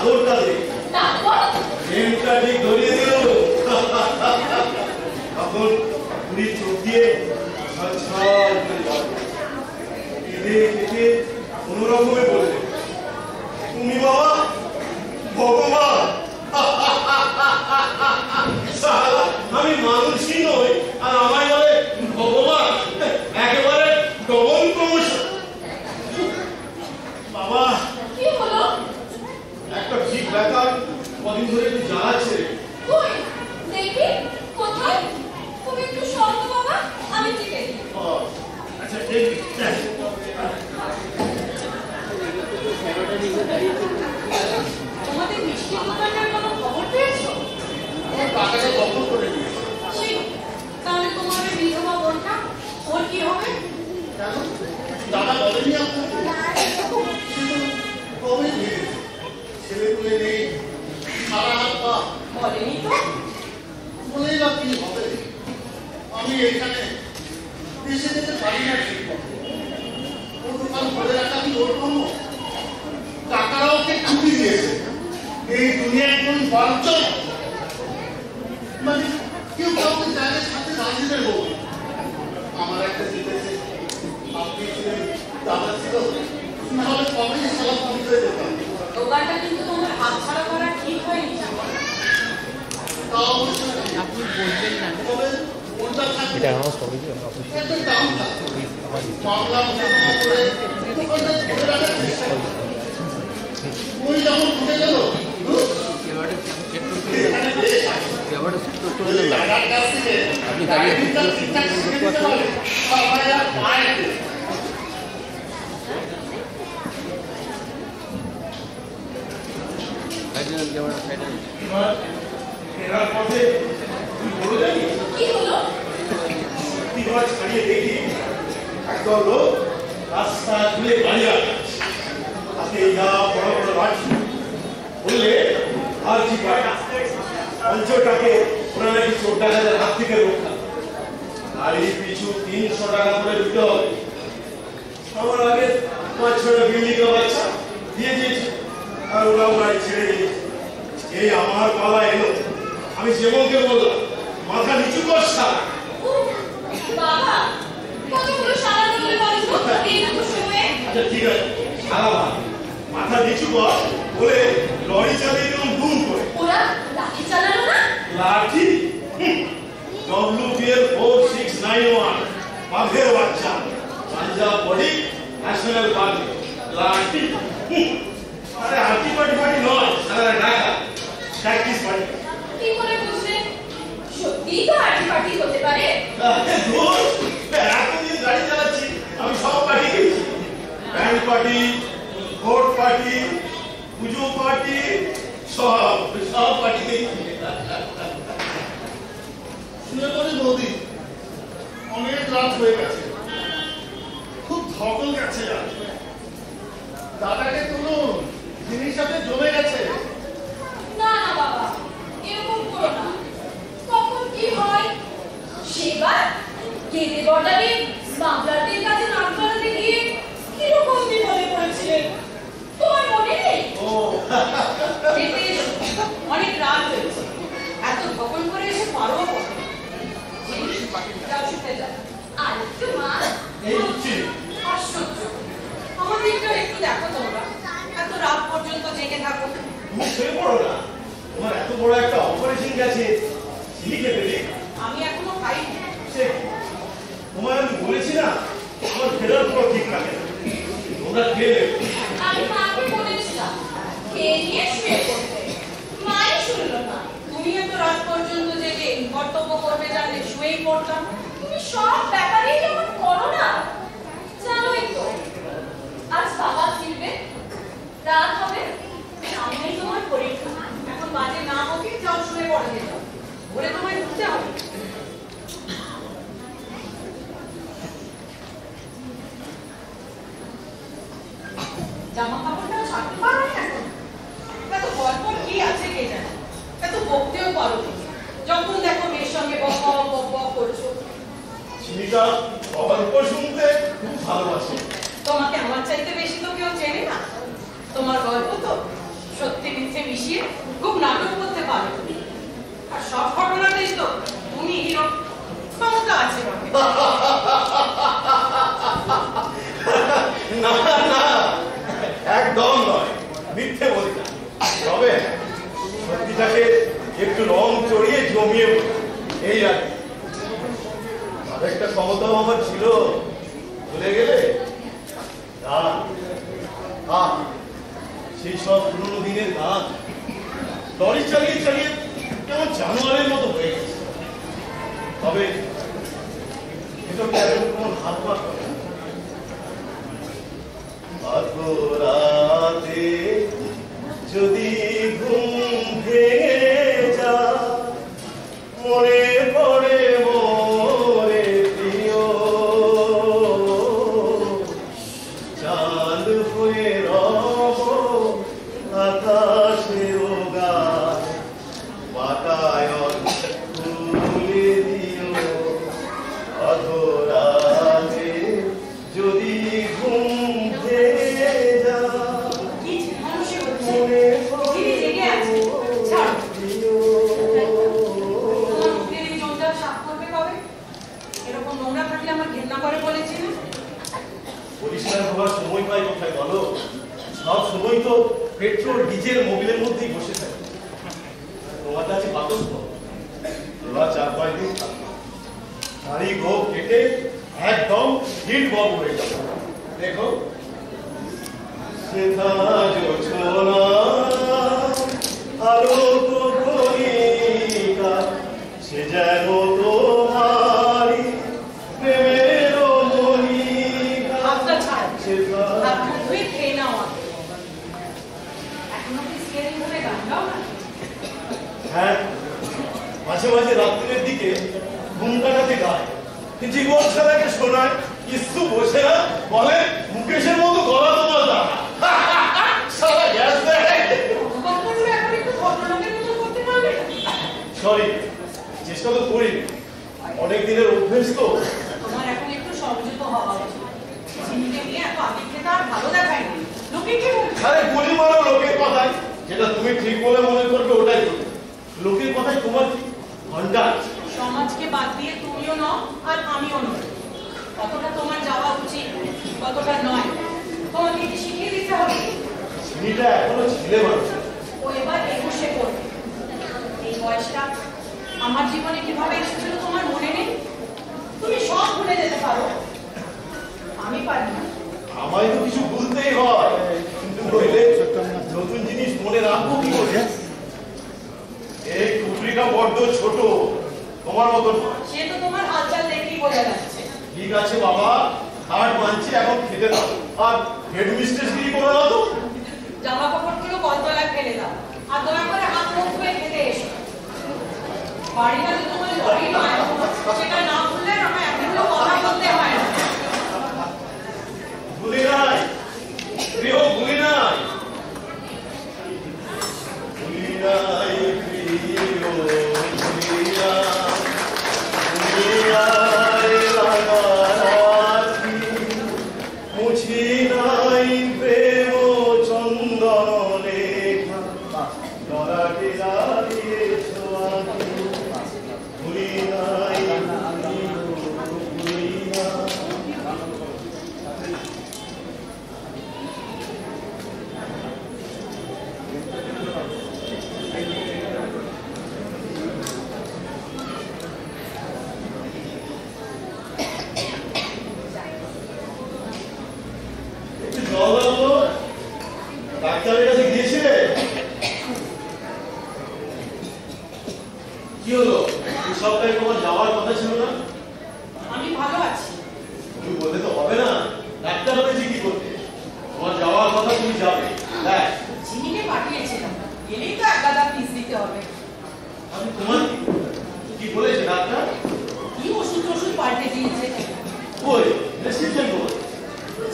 আদরটা দে, প্রেমটা ঠিক ধরিয়ে দিল। তখন পুরী চোখ দিয়ে কোন রকমে বললে, তুমি বাবা ভগবান। আমি মানুষই নই আর আমায় বলে ভগবান, একেবারে ডবল প্রমোশন। বাবা কি হলো? একটা ঠিক ব্যথা কদিন ধরে একটু জ্বালাচ্ছে। কই দেখি কোথায়? তুমি একটু শান্ত বাবা, আমি ঠিক আছি। আচ্ছা ঠিক আছে। তোমাদের মিষ্টি দোকানের কোনো খবর পেয়েছো? আমার টাকাটা দখল করে দিয়েছে। তাহলে তোমার বিধবা বোনটা, ওর কি হবে? দাদা বলেনি আপনাকে? কবে ছেলে তুলে নেই, সারা হাত পা। বলেনি তো? বলেই বা কি হবে? আমি এখানে দেশে যেতে পারি না ঠিক মতো। ও দোকান ধরে রাখা কি ওর কর্ম? টাকারা ওকে ছুটি দিয়েছে। এই দুনিয়ায় কোন বাঞ্চন মানে কেউ কাউকে জায়গার সাথে রাজি দেব। আমার একটা জিজ্ঞেস, আপনি ছিলেন, দাদা ছিল, নাহলে কবে সালা পৌঁছে যেতাম। দোকানটা কিন্তু তোমার হাত ছাড়া করা ঠিক হয়নি। তাও আপনি বলবেন না, তবে ওটা থাকবে একটা দাম থাকবে। মামলা মোকদ্দমা করে দোকানটা ধরে রাখার চেষ্টা করবে। ওই যখন ঢুকে গেল, আপনি দাঁড়িয়ে ফেরার পথে বলে জানি কি হলো? ছাড়িয়ে দেখি একদল লোক রাস্তা খুলে দাঁড়িয়ে আছে। হাতে ইহা বড় বড় লাঠি। বললে আর কি অঞ্চলটাকে ওরা নাকি চোর ডাকাতের হাত থেকে রক্ষা। গাড়ি পিছু 300 টাকা করে দিতে হবে। আমার আগে 5-6টা বিল্ডিংয়ের বাচ্চা দিয়ে দিয়েছে আর ওরাও গাড়ি ছেড়ে দিয়েছে। এই আমার পালা এলো। আমি যেমনকে বললাম, মাথা নিচু কর সারা। বাবা কতগুলো সারা বললে বলছো এই সময়ে? আচ্ছা ঠিক আছে, সারা মাথা নিচু কর বলে লরি চালিয়ে দিলাম দুম করে। ওরা লাঠি চালালো না? লাঠি? WBL 4691 বাঘের বাচ্চা, পাঞ্জাব বডি, ন্যাশনাল পার্টি। লাঠি? আরে আর্টি পার্টি পার্টি নয়, সারা ঢাকা প্র্যাকটিস পার্টি। কি করে বুঝলে? সত্যি তো আর্টি পার্টি হতে পারে। এতদিন গাড়ি চালাচ্ছি, আমি সব পার্টি গেছি। ব্যান্ড পার্টি, ভোট পার্টি, পুজো পার্টি, সব পার্টি গেছি। শুনে পড়ে বৌদি অনেক রাত হয়ে গেছে, খুব ধকল গেছে। দাদাকে তুলুন, জিনিস সাথে জমে গেছে। না না বাবা, এরকম করো না। কখন কি হয়? সেবার কেঁদে বর্ডারে মামলাদের কাছে নাম করাতে গিয়ে কিরকম বিপদে পড়েছিলেন তোমার মনে নেই? অনেক রাত হয়েছে, এত ধকল করে এসে পারো আর একটু মা। আশ্চর্য, আমাদেরটা একটু দেখো তোমরা, এত রাত পর্যন্ত জেগে থাকো। তোমার এত বড় একটা অপারেশন গেছে, আমি এখনো খাইনি। তোমার আমি বলেছি না, আমার ফেরার পর ঠিক থাকে তোমরা খেয়ে আমি মাকে বলেছিলাম খেয়ে নিয়ে শুয়ে পড়তে, মাই শুনলো না। তুমি এত রাত পর্যন্ত জেগে কর্তব্য করবে জানলে শুয়েই পড়তাম। তুমি সব ব্যাপারেই যেমন করো না, জানোই তো আজ বাবা ফিরবে, রাত হবে, সামনেই তোমার পরীক্ষা। এখন বাজে না হোক, যাও শুয়ে পড়ে যেত, বলে তোমায় উঠতে হবে। জামা কাপড়টা ছাড়তে পারো না এখন? এত গল্প কি আছে কে জানে, এত বকতেও পারো যখন দেখো মেয়ের সঙ্গে বক বক করছো। চিনিটা গল্প শুনতে খুব ভালোবাসে। তোমাকে আমার চাইতে বেশি তো কেউ চেনে না। তোমার গল্প তো সত্যি মিথ্যে মিশিয়ে খুব নাটক করতে পারো। আর সব ঘটনাতেই তো তুমি হিরো। ক্ষমতা আছে বটে। না না, একদম নয়, মিথ্যে বলি না। তবে সত্যিটাকে একটু রং চড়িয়ে জমিয়ে বলি, এই আর কি। আরেকটা ক্ষমতাও আমার ছিল, ভুলে গেলে? গান, সেই সব পুরোনো দিনের গান লরি চালিয়ে চালিয়ে কেমন জানোয়ারের মতো হয়ে গেছে। তবে এটাকে এখন কোন হাত পা করে রাতে যদি ঘুম ভেঙে যা, মনে পড়ে মোরে প্রিয়, চাঁদ হয়ে রব আকাশের গান, বাতায়ন তুলে দিও অধরাতে যদি ঘুম ভেঙে যা, মনে পরিষ্কার হওয়ার সময় পাই কোথায় বলো? সব সময় তো পেট্রোল ডিজেল মোবিলের মধ্যেই বসে থাকে। তোমার কাছে বাতস্ত তোরা 4-5 দিন থাকবে, শাড়ি গোপ কেটে একদম হিট বব হয়ে যাবে। দেখো সেথা জোছনা আলো তো কণিকা, সে যেন তোমারি প্রেমের মনিকা। হাতটা ছাড়, হাত ধুয়ে খেয়ে নাও। এখনো কি স্কেরিং করে গান গাও না? হ্যাঁ, মাঝে মাঝে রাত্রের দিকে ঘুম কাটাতে গায়, জীবন সারাকে শোনায়। কিছু বসে না বলে মুকেশের মতো গলা তোমার দা সারা গ্যাস দেয়। সরি, চেষ্টা তো করি, অনেক দিনের অভ্যেস তো। তোমার এখন একটু সংযত হওয়া উচিত। চিনিকে নিয়ে এত আদিক্ষেতা আর ভালো দেখায় না। লোকে কি বলবে? আরে গুলি মারো লোকের কথায়, যেটা তুমি ঠিক বলে মনে করবে ওটাই করবে। লোকের কথায় তোমার কি ঘন্টা? সমাজকে বাদ দিয়ে তুমিও নও আর আমিও নই। কতটা তোমার যাওয়া উচিত, কতটা নয়, তোমাকে কি শিখিয়ে দিতে হবে? চিনিটা এখনো ছেলে মানুষ, ও এবার 21-এ পড়বে। এই বয়সটা আমার জীবনে কিভাবে এসেছিল তোমার মনে নেই? তুমি সব ভুলে যেতে পারো, আমি পারি না। আমায় তো কিছু ভুলতেই হয়, কিন্তু বললে নতুন জিনিস মনে রাখবো কি করে? এই টুকরিটা বড্ড ছোট, তোমার মতন। সে তো তোমার হালচাল দেখেই বোঝা যাচ্ছে। ঠিক আছে বাবা, হাট মানছি, এখন খেতে দাও। আর হেডমিস্ট্রেস গিরি করে দাও তো। জামা কাপড়গুলো কলতলায় ফেলে দাও আর দয়া করে হাত মুখ ধুয়ে খেতে এসো। বাড়িটা যে তোমার লরি নয়, সেটা না ভুললে আমায় এতগুলো কথা বলতে হয় না। ভুলি নাই প্রিয়, ভুলি নাই, ভুলি নাই প্রিয়, ভুলি নাই, ভুলি নাই রাগারাগি, মুছি নাই প্রেম চন্দন লেখা, ললাটে লাগিয়েছ আঁকি, ভুলি নাই প্রিয়, ভুলি নাই। ডাক্তারের কাছে গিয়েছিলে? কি হলো? এই সপ্তাহে তোমার যাওয়ার কথা ছিল না? আমি ভালো আছি। তুমি বললে তো হবে না, ডাক্তার হয়েছে কি করতে? তোমার যাওয়ার কথা, তুমি যাবে। দেখ, চিনিকে পাঠিয়েছিলাম, গেলেই তো এক গাদা ফিস দিতে হবে। আমি তোমার কি বলেছে ডাক্তার? কি ওষুধ টষুধ পাল্টে দিয়েছে। ওই প্রেসক্রিপশন বল।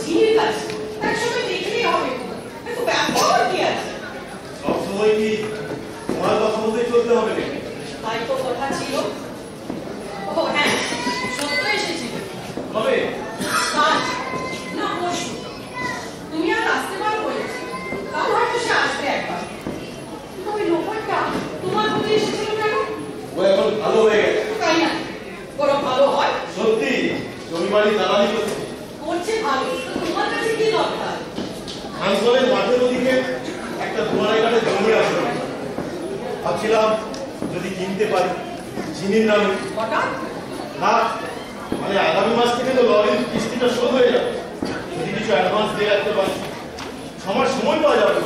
চিনির কাছে একসময় দেখলেই হবে। এত ব্যাপার কি আছে? সবসময় কি তোমার কথা মতোই চলতে হবে নাকি? তাই তো কথা ছিল। ও হ্যাঁ, সত্য এসেছিল। কবে? কাল না পরশু। তুমি আর আসতে পারো বলেছি, কাল হয়তো সে আসবে একবার। বাড়ি দালালি করছে। করছে ভালো, তো তোমার কাছে কি দরকার? আঞ্চলের মাঠের ওদিকে একটা দুয়ারে কাটে জমি আছে, ভাবছিলাম যদি কিনতে পারি চিনির নামে। হঠাৎ না মানে আগামী মাস থেকে তো লরির কিস্তিটা শোধ হয়ে যাবে, যদি কিছু অ্যাডভান্স দিয়ে রাখতে পারি 6 মাস সময় পাওয়া যাবে।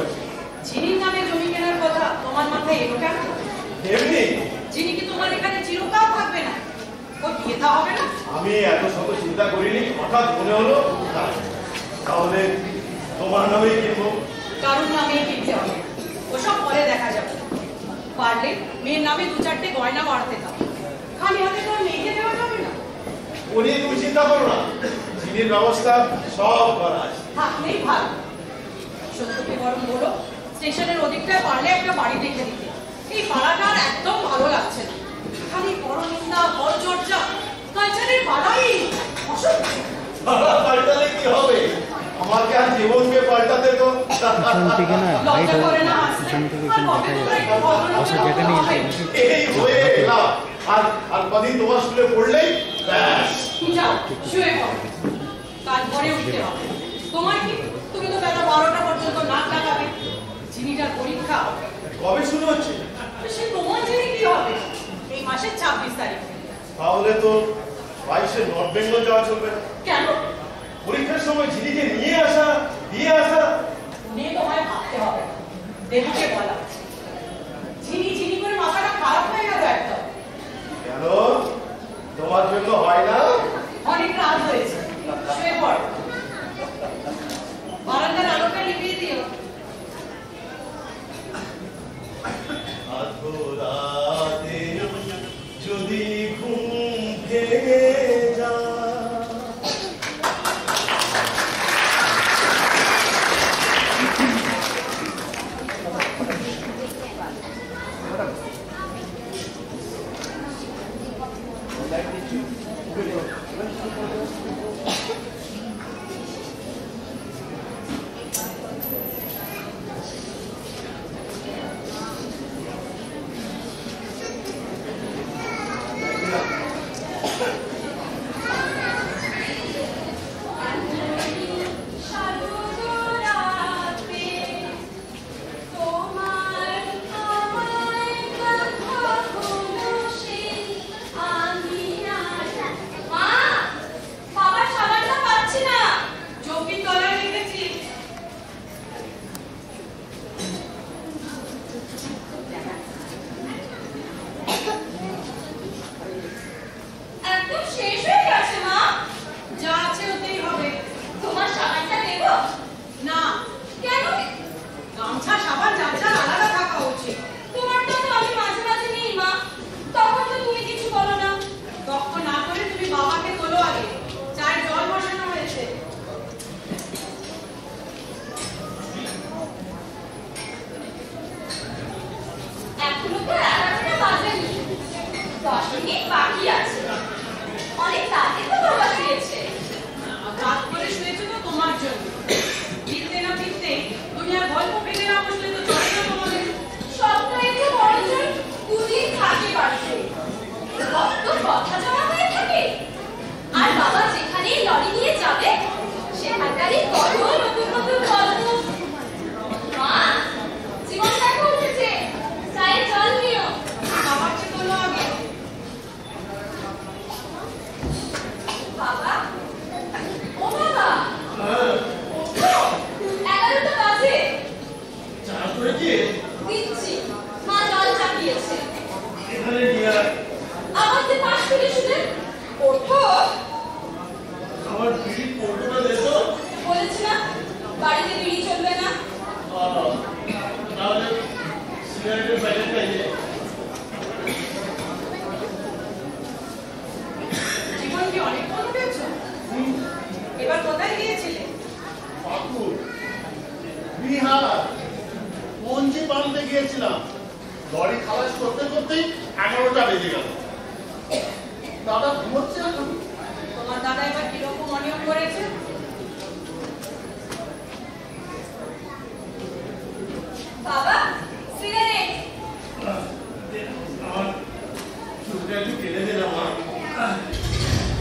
চিনির নামে জমি কেনার কথা তোমার মাথায় এলো কেন? এমনি চিনি কি তোমার এখানে চিরকাল থাকবে না? ও বিয়েটা হবে না? আমি এত শত চিন্তা করিনি, হঠাৎ মনে হলো না, তাহলে তোমার নামেই কিনবো। কারোর নামেই কিনতে হবে, ওসব পরে দেখা যাবে। পারলে মেয়ের নামে 2-4টে গয়না বাড়াতে দাও, খালি হাতে তো মেয়েকে দেওয়া যাবে না। ও নিয়ে তুমি চিন্তা করো না, চিনির ব্যবস্থা সব করা আছে। থাকলেই ভালো। সত্যকে বরং বলো স্টেশনের ওদিকটায় পারলে একটা বাড়ি দেখে দিতে। এই পাড়াটা আর একদম ভালো লাগছে না, খালি পরনিন্দা পরচর্চা, কালচারের বাড়াই অসহ্য। পাল্টালে কি হবে, আমাকে আর জীবনকে পাল্টাতে তো লজ্জা করে না হাসতে? আর কবে তোমরা একটু ভদ্রলোকের মতো হবে? এই হয়ে এলাম, আর কদিন তোমার স্কুলে পড়লেই ব্যাস। যাও শুয়ে পড়ো, কাল পরে উঠতে হবে। তোমার কি, তুমি তো বেলা 12টা পর্যন্ত নাক লাগাবে। চিনিটার পরীক্ষা কবে শুরু হচ্ছে? সে তোমার জেনে কি হবে? এই মাসের 26 তারিখ। তাহলে তো 22-এ নর্থ বেঙ্গল যাওয়া চলবে না। কেন? পরীক্ষার সময় ঝিলিকে নিয়ে আসা দিয়ে আসা। নিয়ে তোমায় ভাবতে হবে, দেবুকে বলা। ঝিনি ঝিনি করে মাথাটা খারাপ হয়ে গেল একদম। কেন, তোমার জন্য হয় না? অনেক রাত হয়েছে, শুয়ে পড়। বারান্দার আলোটা নিভিয়ে দিও। আধরাতে যদি ঘুম ভেঙে যায়।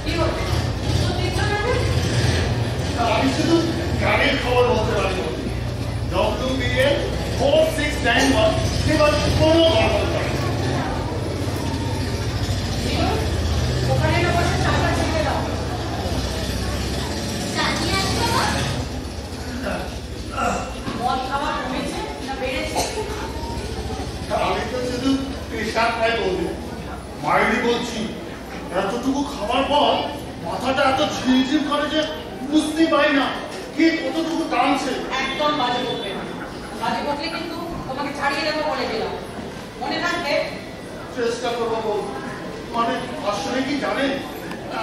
কি হলো? টাইম এবার কোনো গড়বড় করে না। ওখানে না বসে চাপা ছেড়ে দাও। জানিয়ে আসবে না? মদ খাওয়া কমেছে না বেড়েছে? আমি তো শুধু পেশাব খাই বলবি, মাইরি বলছি এতটুকু খাবার পর মাথাটা এত ঝিমঝিম করে যে বুঝতে পারি না কে কতটুকু টানছে। একদম বাজে বলবে না। বাজে বললে কিন্তু তোমাকে ছাড়িয়ে দেবো বলে দিলাম। মনে থাকবে। চেষ্টা করবো বল। মানে আসলে কি জানেন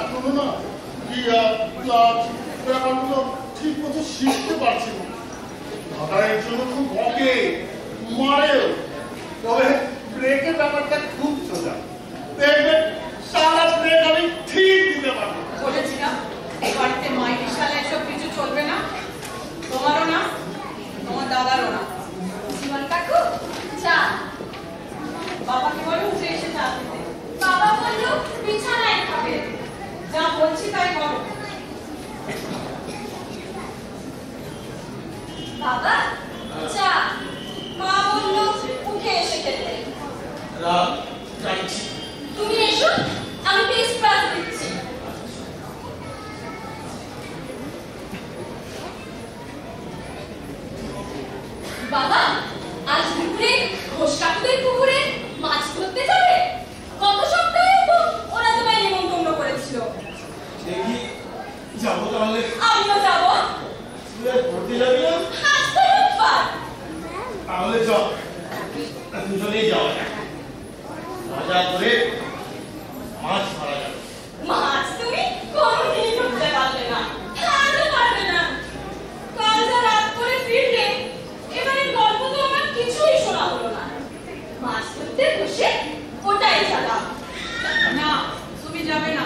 এখনো না ব্যাপারগুলো ঠিক মতো শিখতে পারছি না। দাদার জন্য খুব বকে মারেও, তবে ব্রেকের ব্যাপারটা খুব সোজা। দেখবেন সারা ব্রেক আমি ঠিক দিতে পারবো। বলেছি না এই বাড়িতে মাইনের সালে এসব কিছু চলবে না। তোমারও না, তোমার দাদারও না। জীবন কাকু চা। বাবাকে বলো উঠে এসে চা দিতে। বাবা বললো বিছানায় খাবে। যা বলছি তাই করো। বাবা চা। মা বললো উঠে এসে খেতে। তুমি এসো, আমি পেস্ট ব্রাশ দিচ্ছি। বাবা আজ দুপুরে ঘোষ কাকুদের পুকুরে মাছ ধরতে যাবে? গত সপ্তাহে তো ওরা তোমায় নিমন্ত্রণ করেছিল। দেখি যাবো তাহলে। আমিও যাবো। ঘুরতে যাবি না? আজ তো রোববার। তাহলে চল দুজনেই যাওয়া যাক, মজা করে মাছ মারা যাবে। মাছ তুমি কোনোদিনই ধরতে পারবে না, আজও পারবে না। কাল যা রাত করে ফিরলে, এবারে গল্প তো আমার কিছুই শোনা হলো না। মাছ ধরতে বসে ওটাই জ্বালা। না তুমি যাবে না।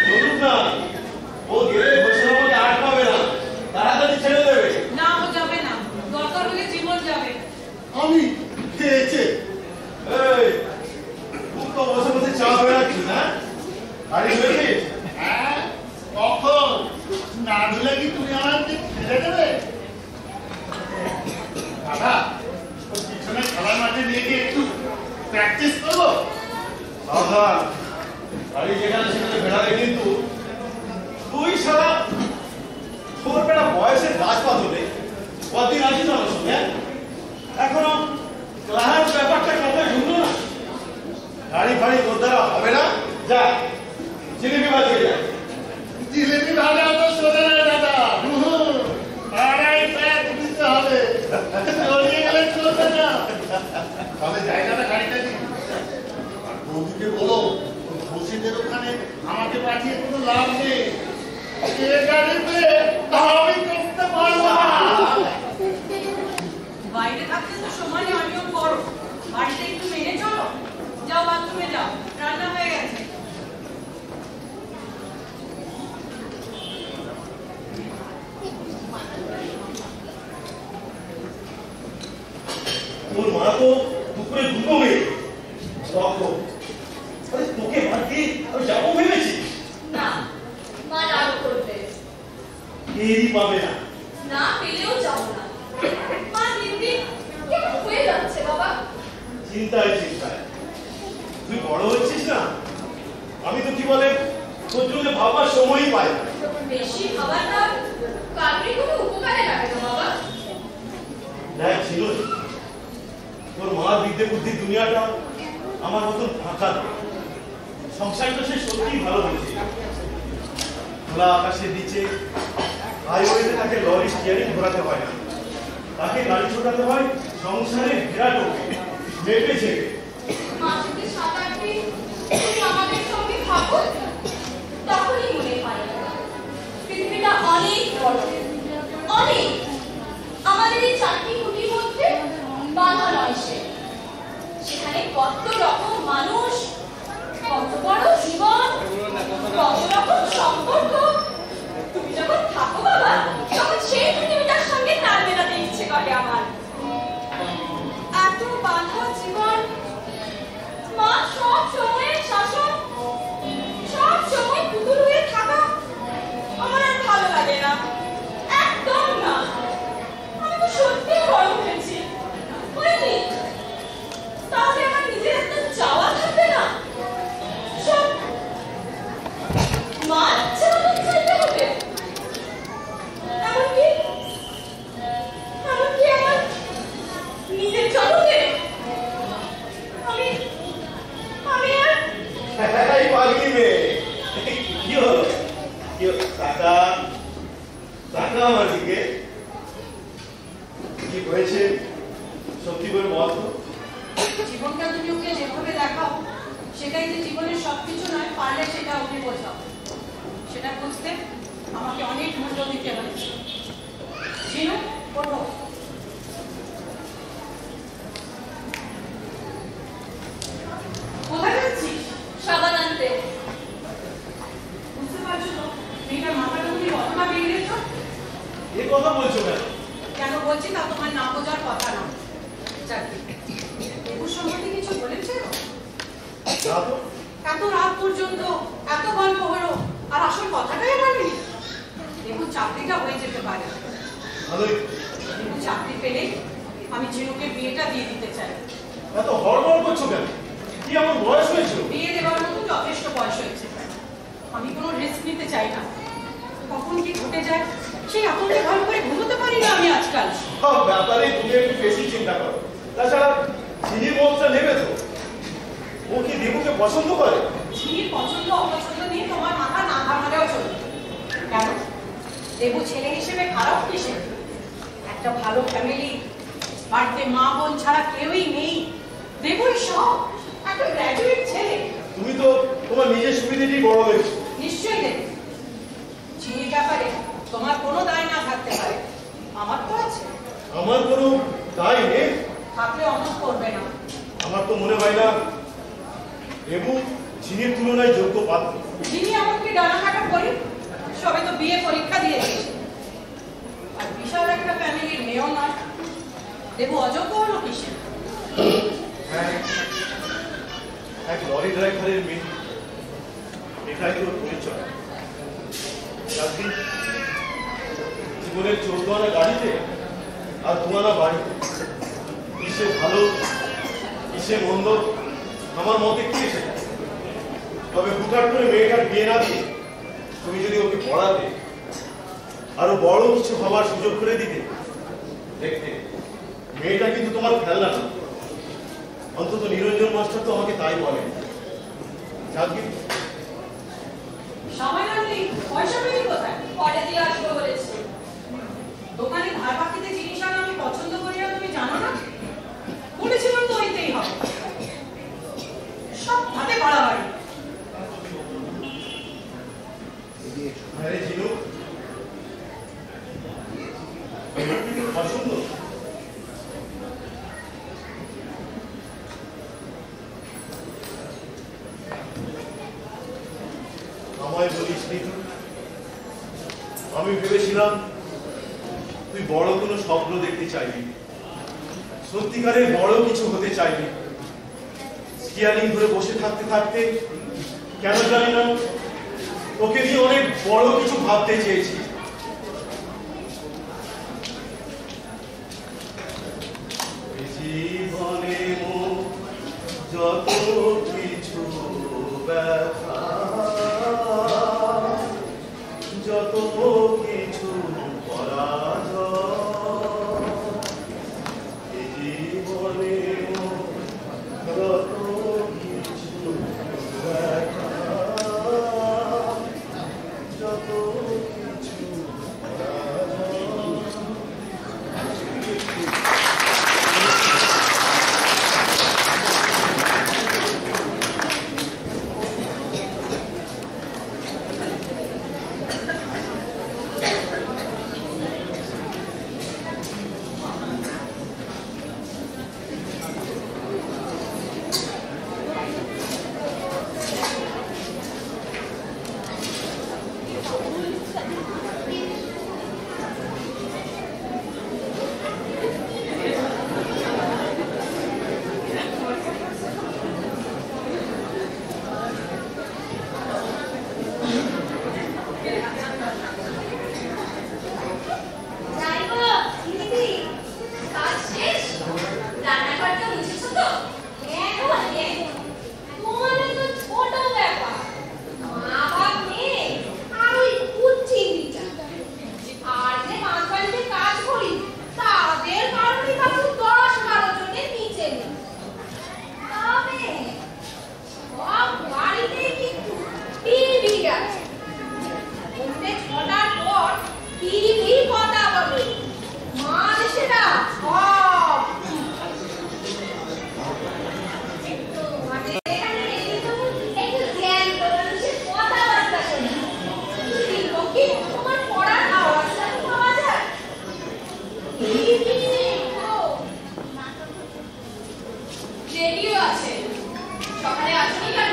বলুন না, ও গেলে বসে আমাকে আর পাবে না, তাড়াতাড়ি ছেড়ে দেবে। না ও যাবে না, দরকার হলে জীবন যাবে। আমি খেয়েছে এই খুব তো বসে বসে চা হয়ে যাচ্ছি না। গাড়ি হয়েছিস? হ্যাঁ কখন না দিলে কি তুমি আমাকে ছেড়ে দেবে? দাদা ওর পিছনে খেলার মাঠে নিয়ে গিয়ে একটু প্র্যাকটিস করবো। দাদা গাড়ি যেখানে সেখানে বেড়ালে কিন্তু তুই সারা তোর বেড়া বয়সের গাছপাত হলে কদিন আছিস আমার সঙ্গে? এখনো ক্লাস ব্যাপারটা কথায় ঢুকলো না। গাড়ি ফাড়ি তোর দ্বারা হবে না, যা জিলিপি বাজিয়ে যা। জিলিপি ভাজা তো সোজা না দাদা, আড়াই প্যাক দিতে হবে, চলিয়ে গেলে চলবে না। তাহলে জায়গাটা গাড়িটা দিই আর বৌদিকে বলো ঘোষীদের ওখানে আমাকে পাঠিয়ে কোনো লাভ নেই। এ গাড়িতে আমি করতে পারবো না। বাইরে থাকতে তো সময় অনিয়ম করো, বাড়িতে একটু মেনে চলো। যাও বাথরুমে যাও, রান্না হয়ে গেছে। তোর মা তো দুপুরে দুটো মেয়ে তোকে বাদ দিয়ে আমি যাবো ভেবেছি? না, মা রাগ করবে। কেউই পাবে না। না পেলেও যাবো না। মা দিন দিন কেমন হয়ে যাচ্ছে বাবা। চিন্তায় চিন্তায় তুই বড় হচ্ছিস না, আমি তো কি বলে তোর জন্য ভাববার সময়ই পাই না। বেশি খাবারটা কারোরই কোনো উপকারে লাগে না বাবা। দেখ ছিল তোর মার বিদ্যে বুদ্ধির দুনিয়াটা আমার মতন ফাঁকা। সংসারটা সে সত্যিই ভালো হয়েছে। খোলা আকাশের নিচে হাইওয়েতে তাকে লরি স্টিয়ারিং ঘোরাতে হয় না, তাকে গাড়ি ছোটাতে হয় সংসারে ঘেরা টোকে মেপে ছেপে। মা যদি 7-8 দিন তুমি আমাদের সঙ্গে থাকো, তখনই মনে হয় পৃথিবীটা অনেক বড়, অনেক। আমাদের এই 4টি খুঁটির মধ্যে বাধা নয় সে। সেখানে কত রকম মানুষ, কত বড় জীবন, কত রকম সম্পর্ক। তুমি যখন থাকো বাবা, তখন সেই পৃথিবীটার সঙ্গে তাল মেলাতে ইচ্ছে করে আমার। এত বাধা জীবন, মা সব সময়ের শাসন, সব সময় পুতুল হয়ে থাকা আমার আর ভালো লাগে না, একদম না। আমি তো সত্যি বড় হয়েছি, ওই এই পাগলি মেয়ে কি হলো টাকা টাকা আমার দিকে কি হয়েছে সত্যি করে বল। জীবনটা তুমি ওকে যেভাবে দেখাও সেটাই যে জীবনের সবকিছু নয়, পারলে সেটা ওকে বোঝাও। সেটা বুঝতে আমাকে অনেক মূল্য দিতে হয়েছে। জিনু, ওঠো। কোথায় যাচ্ছিস? সাবান আনতে। বুঝতে পারছো তো মেয়েটার মাথাটা তুমি কতটা বেরিয়েছ? এই কথা বলছো কেন? কেন বলছি তা তোমার না বোঝার কথা না। যাকে লেবুর সম্বন্ধে কিছু বলেছে? এত রাত পর্যন্ত এত গল্প হলো আর আসল কথাটাই বলেনি। লেবুর চাকরিটা হয়ে যেতে পারে। লেবু চাকরি পেলে আমি জিনুকে বিয়েটা দিয়ে দিতে চাই। এত হড়বড় করছো কেন? কি আমার বয়স হয়েছে? বিয়ে দেওয়ার মতো যথেষ্ট বয়স হয়েছে। আমি কোনো রিস্ক নিতে চাই না। কখন কি ঘটে যায় সেই আতঙ্কে ভালো করে ঘুমোতে পারি না আমি আজকাল। সব ব্যাপারে তুমি একটু বেশি চিন্তা করো। তাছাড়া ঝিনির মতটা নেবে তো? ও কি দেবুকে পছন্দ করে? ঝিনির পছন্দ অপছন্দ নিয়ে তোমার মাথা না ঘামালেও চলবে। কেন? দেবু ছেলে হিসেবে খারাপ কিসে? একটা ভালো ফ্যামিলি, বাড়িতে মা বোন ছাড়া কেউই নেই। দেবুই সব, একটা গ্র্যাজুয়েট ছেলে। তুমি তো তোমার নিজের সুবিধাটি বড় হয়েছে। নিশ্চয়ই দেবু। ঝিনির ব্যাপারে তোমার কোনো দায় না থাকতে পারে, আমার তো আছে। আমার কোনো দায় নেই? থাকলে অমত করবে না। আমার তো মনে হয় না দেবু ঝিনির তুলনায় যোগ্য পাত্র। ঝিনি এমনকি ডানা কাটা করি, সবে তো বিয়ে পরীক্ষা দিয়ে দিয়েছে। আর বিশাল একটা ফ্যামিলির মেয়েও নয়। দেবু অযোগ্য হলো কিসে? এক লরি ড্রাইভারের মেয়ে, এটাই তোর পরিচয়। জীবনের 14 আনা গাড়িতে আর 2 আনা বাড়িতে, কিসে ভালো কিসে মন্দ আমার মতে কি সেটা। তবে হুটহাট করে মেয়েটার বিয়ে না দিয়ে তুমি যদি ওকে পড়াতে, আরো বড় কিছু হওয়ার সুযোগ করে দিতে, দেখতে মেয়েটা কিন্তু তোমার খেলনা না। অন্তত নিরঞ্জন মাস্টার তো আমাকে তাই বলে। সময় নেই, পয়সা পেলি কোথায়? পরে দিয়ে আসবো বলেছি। দোকানে ধার বাকিতে জিনিস আনা আমি পছন্দ করি না, তুমি জানো না? বলেছিলাম তো হইতেই হবে। সব হাতে বাড়াবাড়ি। আরে জিনু, পছন্দ? আমায় বলিস নি? আমি ভেবেছিলাম তুই বড় কোনো স্বপ্ন দেখতে চাইবি, সত্যিকারের বড় কিছু হতে চাইবি। স্টিয়ারিং ধরে বসে থাকতে থাকতে কেন জানি না ওকে দিয়ে অনেক বড় কিছু ভাবতে চেয়েছি। জীবনে যত কিছু ব্যথা, যত কিছু পরাজয়, জীবনে যত কিছু ব্যথা, যত কিছু পরাজয়। রেডিও আছে। সকালে আসনি কেন?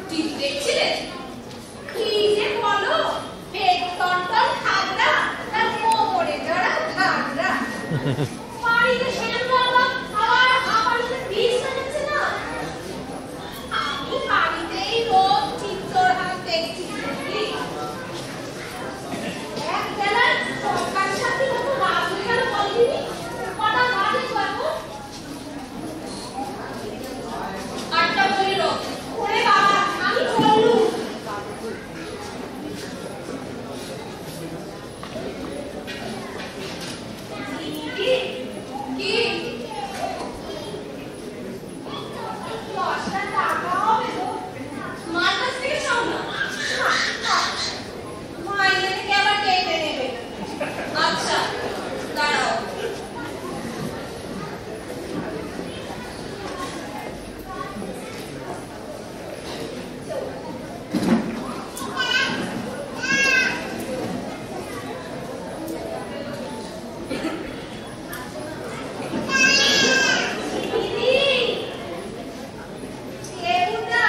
টিভি দেখছিলে? কি যে বলো, পেট টনটন খাগড়া আর কোমরে জড়া ঘাগড়া। বাড়িতে সেরকম আবার আমার বিষ বানাচ্ছে না। আমি বাড়িতেই রোজ চিত্তর হাত দেখছি। এক বেলায় সরকার সাথে কত রাত হয়ে গেল বলদিনি? কটা বাজে এখন? 8টা 15। ওরে বাবা, আমি চললুম। কি? 10টা টাকা হবে তো? মার কাছ থেকে চাও না? মাইনে থেকে আবার কেটে নেবে। আচ্ছা, দাঁড়াও। দিদি, এ বুড়া,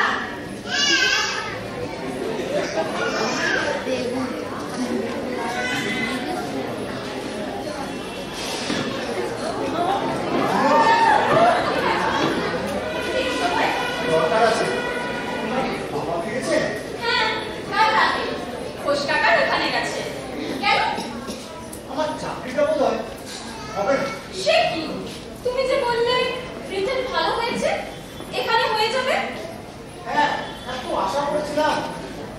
দরকার আছে। বাবা ফিরেছে? হ্যাঁ, কাল রাতে ঘোষ কাকার ওখানে গেছে। কেন? আমার চাকরিটা বোধ হয় হবে না। সে কি? তুমি যে বললে রিটেন ভালো হয়েছে, এখানে হয়ে যাবে। হ্যাঁ, এত আশা করেছিলাম।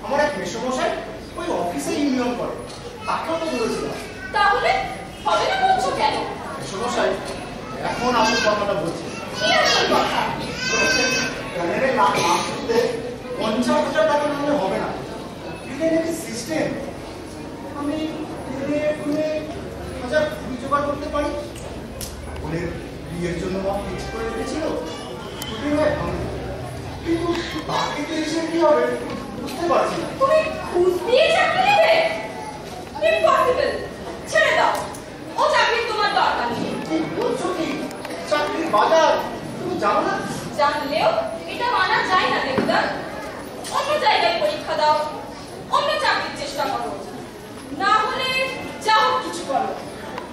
আমার এক মেসমশাই ওই অফিসে ইউনিয়ন করে, তাকেও তো ধরেছিলাম। তাহলে হবে না বলছো কেন? মেসমশাই এখন আসল কথাটা বলছি। কি আসল কথা? বলেছেন প্যানেলে নাম তুলতে 50,000 টাকা নিলে হবে না। এটা নাকি সিস্টেম। আমি দিনে 1,000 জোগাড় করতে পারি। বলে বিয়ের জন্য মা ফিক্স করে রেখেছিল। ছুটি হয় ভালো, কিন্তু বাকিতে এসে কি হবে বুঝতে পারছি না। তুমি ঘুষ দিয়ে চাকরি নেবে? ইম্পসিবল। ছেড়ে দাও, ও চাকরি তোমার দরকার নেই। কি বলছো কি? চাকরির বাজার তুমি জানো না? জানলেও এটা মানা যায় না দেবদা। অন্য জায়গায় পরীক্ষা দাও, অন্য চাকরির চেষ্টা করো, না হলে যা হোক কিছু করো।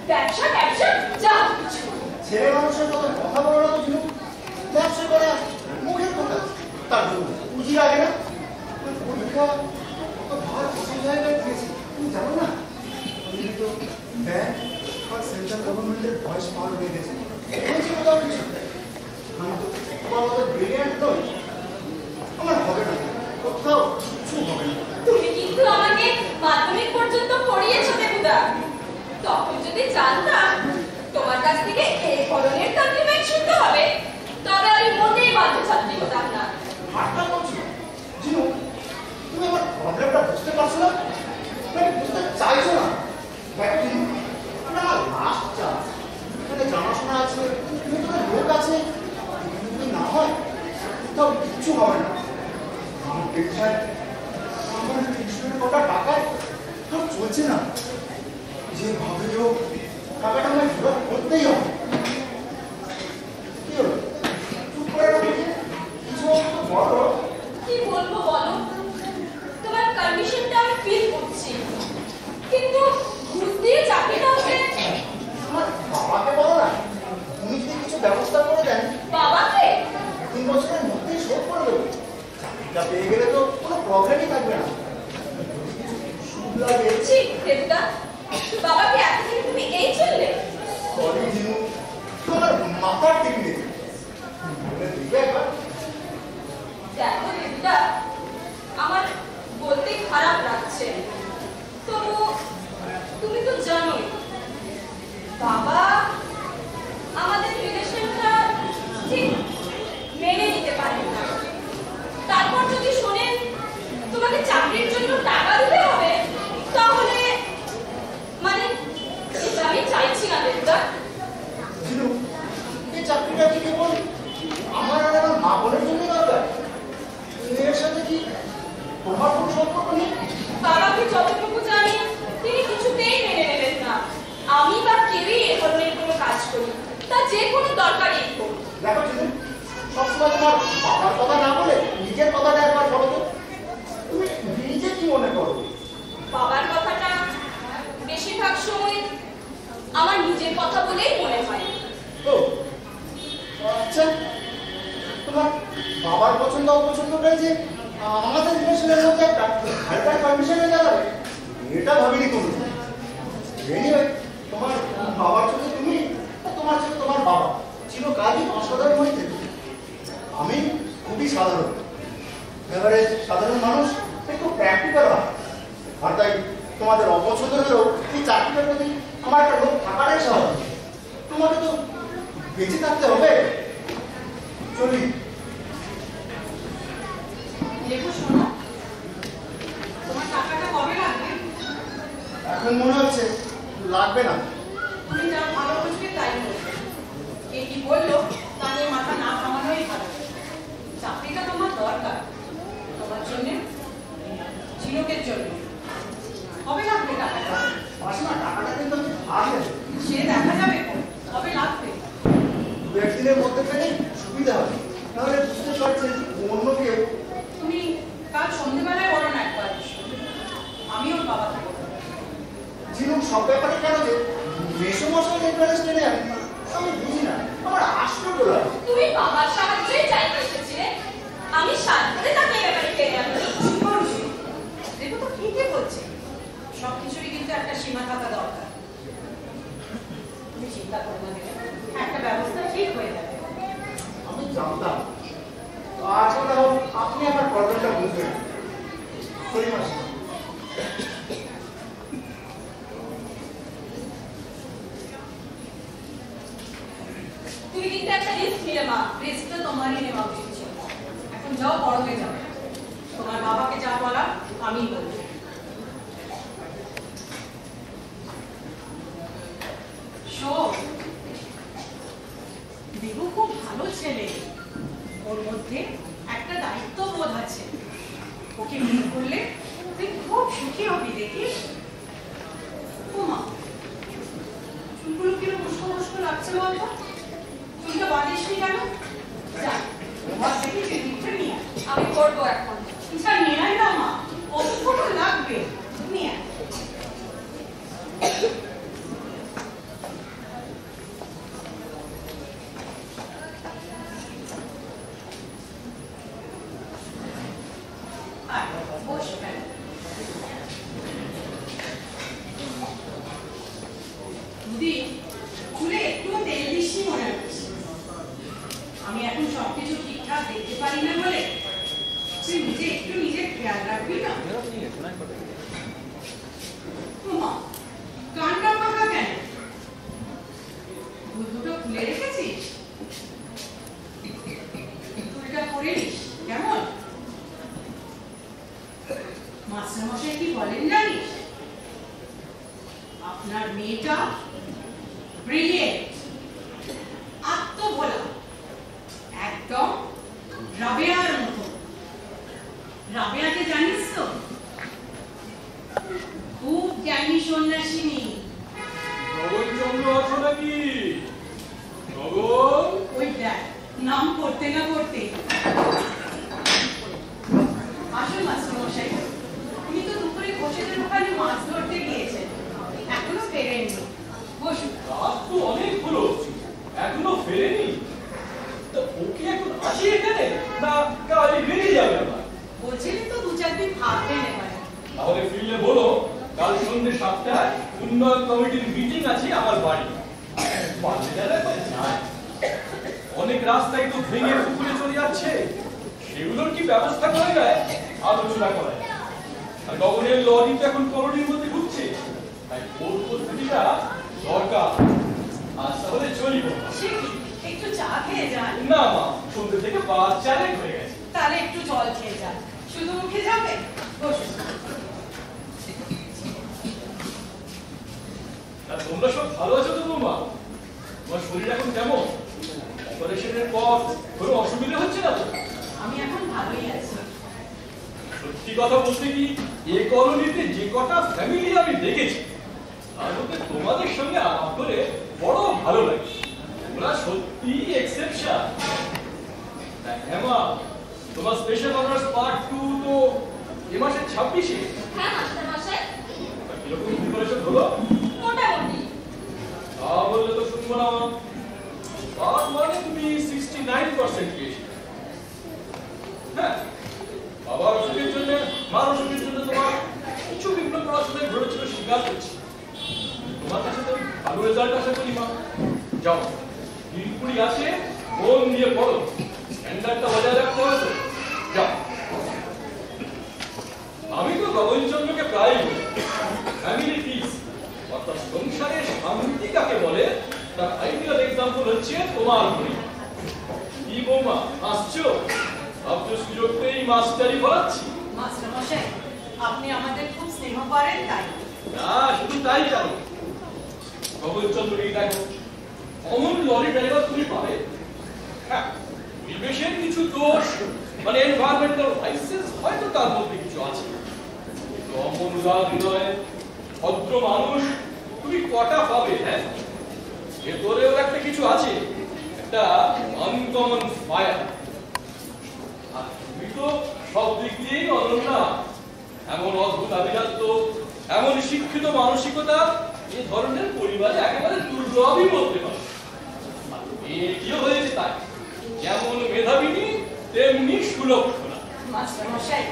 ব্যবসা ব্যবসা যা হোক কিছু করো। ছেলে মানুষের মতো কথা বলো না তো জিনু। ব্যবসা করা মুখের কথা, তার জন্য পুঁজি লাগে না। ওই পরীক্ষা কত ভার কত জায়গায় দিয়েছি তুমি জানো না? আমি তো ব্যাংক আর সেন্ট্রাল গভর্নমেন্টের ভয়েস পাওয়ার হয়ে গেছে। বলছি কোথাও কিছু আমি তো তোমার মতো ব্রিলিয়ান্ট নই। আমার হবে না, কোথাও কিছু হবে না। তুমি কিন্তু আমাকে মাধ্যমিক পর্যন্ত পড়িয়েছো দেবদা। তখন যদি জানতাম তোমার কাছ থেকে এই ধরনের কমপ্লিমেন্ট শুনতে হবে, তবে আমি মোটেই বাধ্য ছাত্রী হতাম না। ঠাট্টা করছো জিনু? তুমি আমার প্রবলেমটা বুঝতে পারছো না? মানে বুঝতে চাইছো না? দেখো জিনু, এটা আমার লাস্ট চান্স। এখানে জানাশোনা আছে, এখানে লোক আছে। এখানে যদি না হয় কোথাও কিচ্ছু হবে না। আমার পেশায় আমার টিউশনের কটা টাকায় আর চলছে না। যেভাবে হোক টাকাটা আমায় জোগাড় করতেই হবে। কি হলো? চুপ করে রাখো যে? কিছু একটা বলো। কি বলবো বলো? তোমার কন্ডিশনটা আমি ফিল করছি, কিন্তু ঘুষ দিয়ে চাকরিটা হচ্ছে। আমার বাবাকে বলো না, উনি যদি কিছু ব্যবস্থা করে দেন বাবাকে? 3 বছরের মধ্যেই শোধ করে দেবো। চাকরিটা পেয়ে গেলে তো কোনো প্রবলেমই থাকবে না। সুদ লাগে। ছি দেবদা, বাবাকে এতদিন তুমি এই চললে? সরি জিনু, তোমার মাথার ঠিক নেই। বলে দিবে একবার? দেখো দেবদা, আমার বলতে খারাপ লাগছে, তবু তুমি তো জানোই বাবা আমাদের রিলেশনটা ঠিক মেনে নিতে পারেন না। তারপর যদি শোনেন তোমাকে চাকরির জন্য টাকা দিতে হবে, তাহলে মানে এটা আমি চাইছি না দেবদা। জিনু, এই চাকরিটা কি সময় তোমার বাবার কথা না বলে নিজের কথাটা একবার বলো তো। তুমি নিজে কি মনে করো? বাবার কথাটা বেশিরভাগ সময় আমার নিজের কথা বলেই মনে হয়। ও আচ্ছা, তোমার বাবার পছন্দ অপছন্দটাই যে আমাদের রিলেশনের মধ্যে একটা হাইপার কন্ডিশনে দাঁড়াবে এটা ভাবিনি কোনো। এনিওয়ে, তোমার বাবার সাথে তুমি তোমার সাথে তোমার বাবা চিরকালই অসাধারণ হইতে। আমি খুবই সাধারণ, এবারে সাধারণ মানুষ একটু প্র্যাকটিক্যাল হয়, আর তাই তোমাদের অপছন্দ হলেও এই চাকরিটার প্রতি আমার একটা লোক থাকাটাই স্বাভাবিক। তোমাকে তো বেঁচে থাকতে হবে। চলি। লেবু শোনো, তোমার টাকাটা কবে লাগবে? এখন মনে হচ্ছে লাগবে না। তুমি যা ভালো বুঝবে তাই বলবে। কে কি বললো তা নিয়ে মাথা না ঘামানোই ভালো। চাকরিটা তোমার দরকার, তোমার জন্য, ঝিনুকের জন্য। কবে লাগবে টাকাটা? মাসিমা, টাকাটা কিন্তু আমি আসবে, সে দেখা যাবে কবে লাগবে। দু একদিনের মধ্যে পেলে সুবিধা হবে, নাহলে বুঝতে পারছেন অন্য কেউ। তুমি কাল সন্ধ্যেবেলায় বলো না একবার, আমি ওর বাবা থাকবো। ঝিনুক সব ব্যাপারে কেন যে মেসমশাই ইন্টারেস্ট নেই আমি বুঝি না। আমার আশ্চর্য লাগে। তুমি বাবার সাহায্যেই চাইতে এসেছিলে, আমি সাথে তাকে ব্যাপারে ফেলে আনি। দেখো তো ঠিকই বলছে, সবকিছুরই কিন্তু একটা সীমা থাকা দরকার। তুমি চিন্তা করো না, একটা ব্যবস্থা ঠিক হয়ে যাবে। আমি জানতাম। আজকে আপনি আমার প্রবলেমটা বুঝবেন। সরি মাসিমা। তুমি কিন্তু একটা রিস্ক নিলে মা, রিস্কটা তোমারই নেওয়া উচিত ছিল। এখন যাও, বড় হয়ে যাবে। তোমার বাবাকে যা বলা আমি বলবো। দেবু খুব ভালো ছেলে, ওর মধ্যে একটা দায়িত্ববোধ আছে। ওকে বিয়ে করলে তুই খুব সুখী হবি, দেখিস। ও মা, চুলগুলো কিরকম উস্কো উস্কো লাগছে বলতো? চুলটা বাঁধিসনি কেন? যা, তোমার থেকে জিনিসটা নিয়ে আমি করবো এখন। যা নিয়ে আয় না মা, কতক্ষণ লাগবে, নিয়ে আয়। চুলে একটু তেল দিসনি মনে হচ্ছে। আমি এখন সবকিছু ঠিকঠাক দেখতে পারি না বলে তুই নিজে একটু নিজের খেয়াল রাখবি না? কানটা পাকা কেন? দুটো খুলে রেখেছিস? চুলটা করে নিস কেমন? মাস্টারমশাই কি বলেন জানিস? আপনার মেয়েটা ব্রিলিয়েন্ট, আত্মভোলা, একদম রাবেয়ার মতো। রাবেয়াকে জানিস তো? খুব জ্ঞানী সন্ন্যাসিনী। গগনচন্দ্র আছো নাকি? গগন, ওই দেখ, নাম করতে না করতে। আসুন মাস্টারমশাই, উনি তো দুপুরে ঘোষেদের ওখানে মাছ ধরতে গিয়েছেন, এখনো ফেরেননি। বসুন। রাত তো অনেক হলো, এখনো ফেরেনি? তা ওকে এখন আসি এখানে, না কালই বেরিয়ে যাবে আবার? বলছিলেন তো 2-4 দিন থাকবেন এখানে। তাহলে ফিরলে বলো, কাল সন্ধ্যে 7টায় উন্নয়ন কমিটির মিটিং আছে আমার বাড়ি। বাড়ি যারা যায়, অনেক রাস্তায় তো ভেঙে পুকুরে চলে যাচ্ছে, সেগুলোর কি ব্যবস্থা করা যায় আলোচনা করা যায়। আর গগনের লরি তো এখন কলোনির মধ্যে ঘুরছে, তাই ওর উপস্থিতিটা দরকার। আজ তাহলে চলি। একটু চা খেয়ে যান। না মা, সন্ধ্যে থেকে 5-4 হয়ে গেছে। তাহলে একটু জল খেয়ে যান, শুধু মুখে যাবে। বসুন। তোমরা সব ভালো আছো তো মা? তোমার শরীর এখন কেমন? অপারেশনের পর কোনো অসুবিধা হচ্ছে না তো? আমি এখন ভালোই আছি। সত্যি কথা বলতে কি, এই কলোনিতে যে কটা ফ্যামিলি আমি দেখেছি, তার মধ্যে তোমাদের সঙ্গে আলাপ করে বড় ভালো লাগে। তোমরা সত্যি এক্সেপশন। তাই হেমা, তোমার স্পেশাল অনার্স পার্ট 2 তো এই মাসের 26-এ। হ্যাঁ মাস্টার মশাই। কিরকম প্রিপারেশন হলো? মোটামুটি। তা বললে তো শুনবো না। তার মানে তুমি 69% পেয়েছো। হ্যাঁ, বাবার অসুখের জন্য, মার অসুখের জন্য তোমার কিছু বিঘ্ন পড়াশোনায় ঘটেছিল, স্বীকার করছি। তোমার কাছে তো ভালো রেজাল্ট আশা করি মা। যাও, দিনপুরি আছে, মন দিয়ে পড়ো, স্ট্যান্ডার্ডটা বজায় রাখতে হবে তো। যাও। আমি তো গগনচন্দ্রকে প্রায় বলি, ফ্যামিলি পিস অর্থাৎ সংসারের শান্তি কাকে বলে তার আইডিয়াল এক্সাম্পল হচ্ছে তোমার ঘড়ি। কি বৌমা, আসছো? ভাবছো সুযোগ পেয়েই মাস্টারি পড়াচ্ছি? মাস্টার মশাই, আপনি আমাদের খুব স্নেহ করেন তাই। না, শুধু তাই জানো, গগনচন্দ্রকে দেখো, অমন লরি ড্রাইভার তুমি পাবে। হ্যাঁ, পরিবেশের কিছু দোষ, মানে এনভায়রনমেন্টাল ভাইসেস হয়তো তার মধ্যে কিছু আছে। অমন উদার হৃদয়, ভদ্র মানুষ তুমি কটা পাবে? হ্যাঁ, ভেতরেও একটা কিছু আছে, একটা আনকমন ফায়ার। আর তুমি তো সব দিক দিয়েই অনন্য। এমন অদ্ভুত আভিজাত্য, এমন শিক্ষিত মানসিকতা এ ধরনের পরিবারে একেবারে দুর্লভই বলতে পারে। এটিও হয়েছে তাই, যেমন মেধাবিনী তেমনি সুলক্ষণা। মাস্টার মশাই,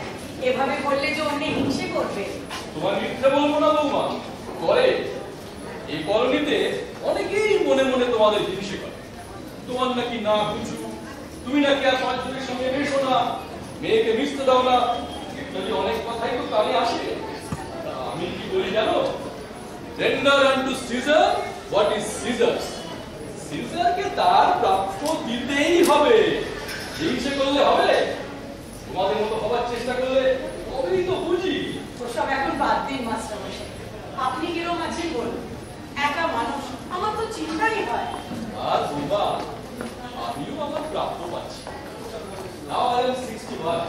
এভাবে বললে যে অন্য হিংসে করবে। তোমার মিথ্যে বলবো না বৌমা, করে। এই কলোনিতে অনেকেই মনে মনে তোমাদের হিংসে করে। তোমার নাকি না কিছু, তুমি নাকি আর পাঁচজনের সঙ্গে মেশো না, মেয়েকে মিশতে দাও না, ইত্যাদি অনেক কথাই তো কানে আসে। আমি কি বলি জানো? Render unto Caesar what is Caesar's. সিজারকে তার প্রাপ্য দিতেই হবে। হিংসে করলে হবে? তোমাদের মতো হবার চেষ্টা করলে তবেই তো বুঝি। ওসব এখন বাদ দিন মাস্টার মশাই। আপনি কিরকম আছেন বলুন? একা মানুষ, আমার তো চিন্তাই হয়। আর বলবা, আমিও আমার প্রাপ্য পাচ্ছি। Now I am 61.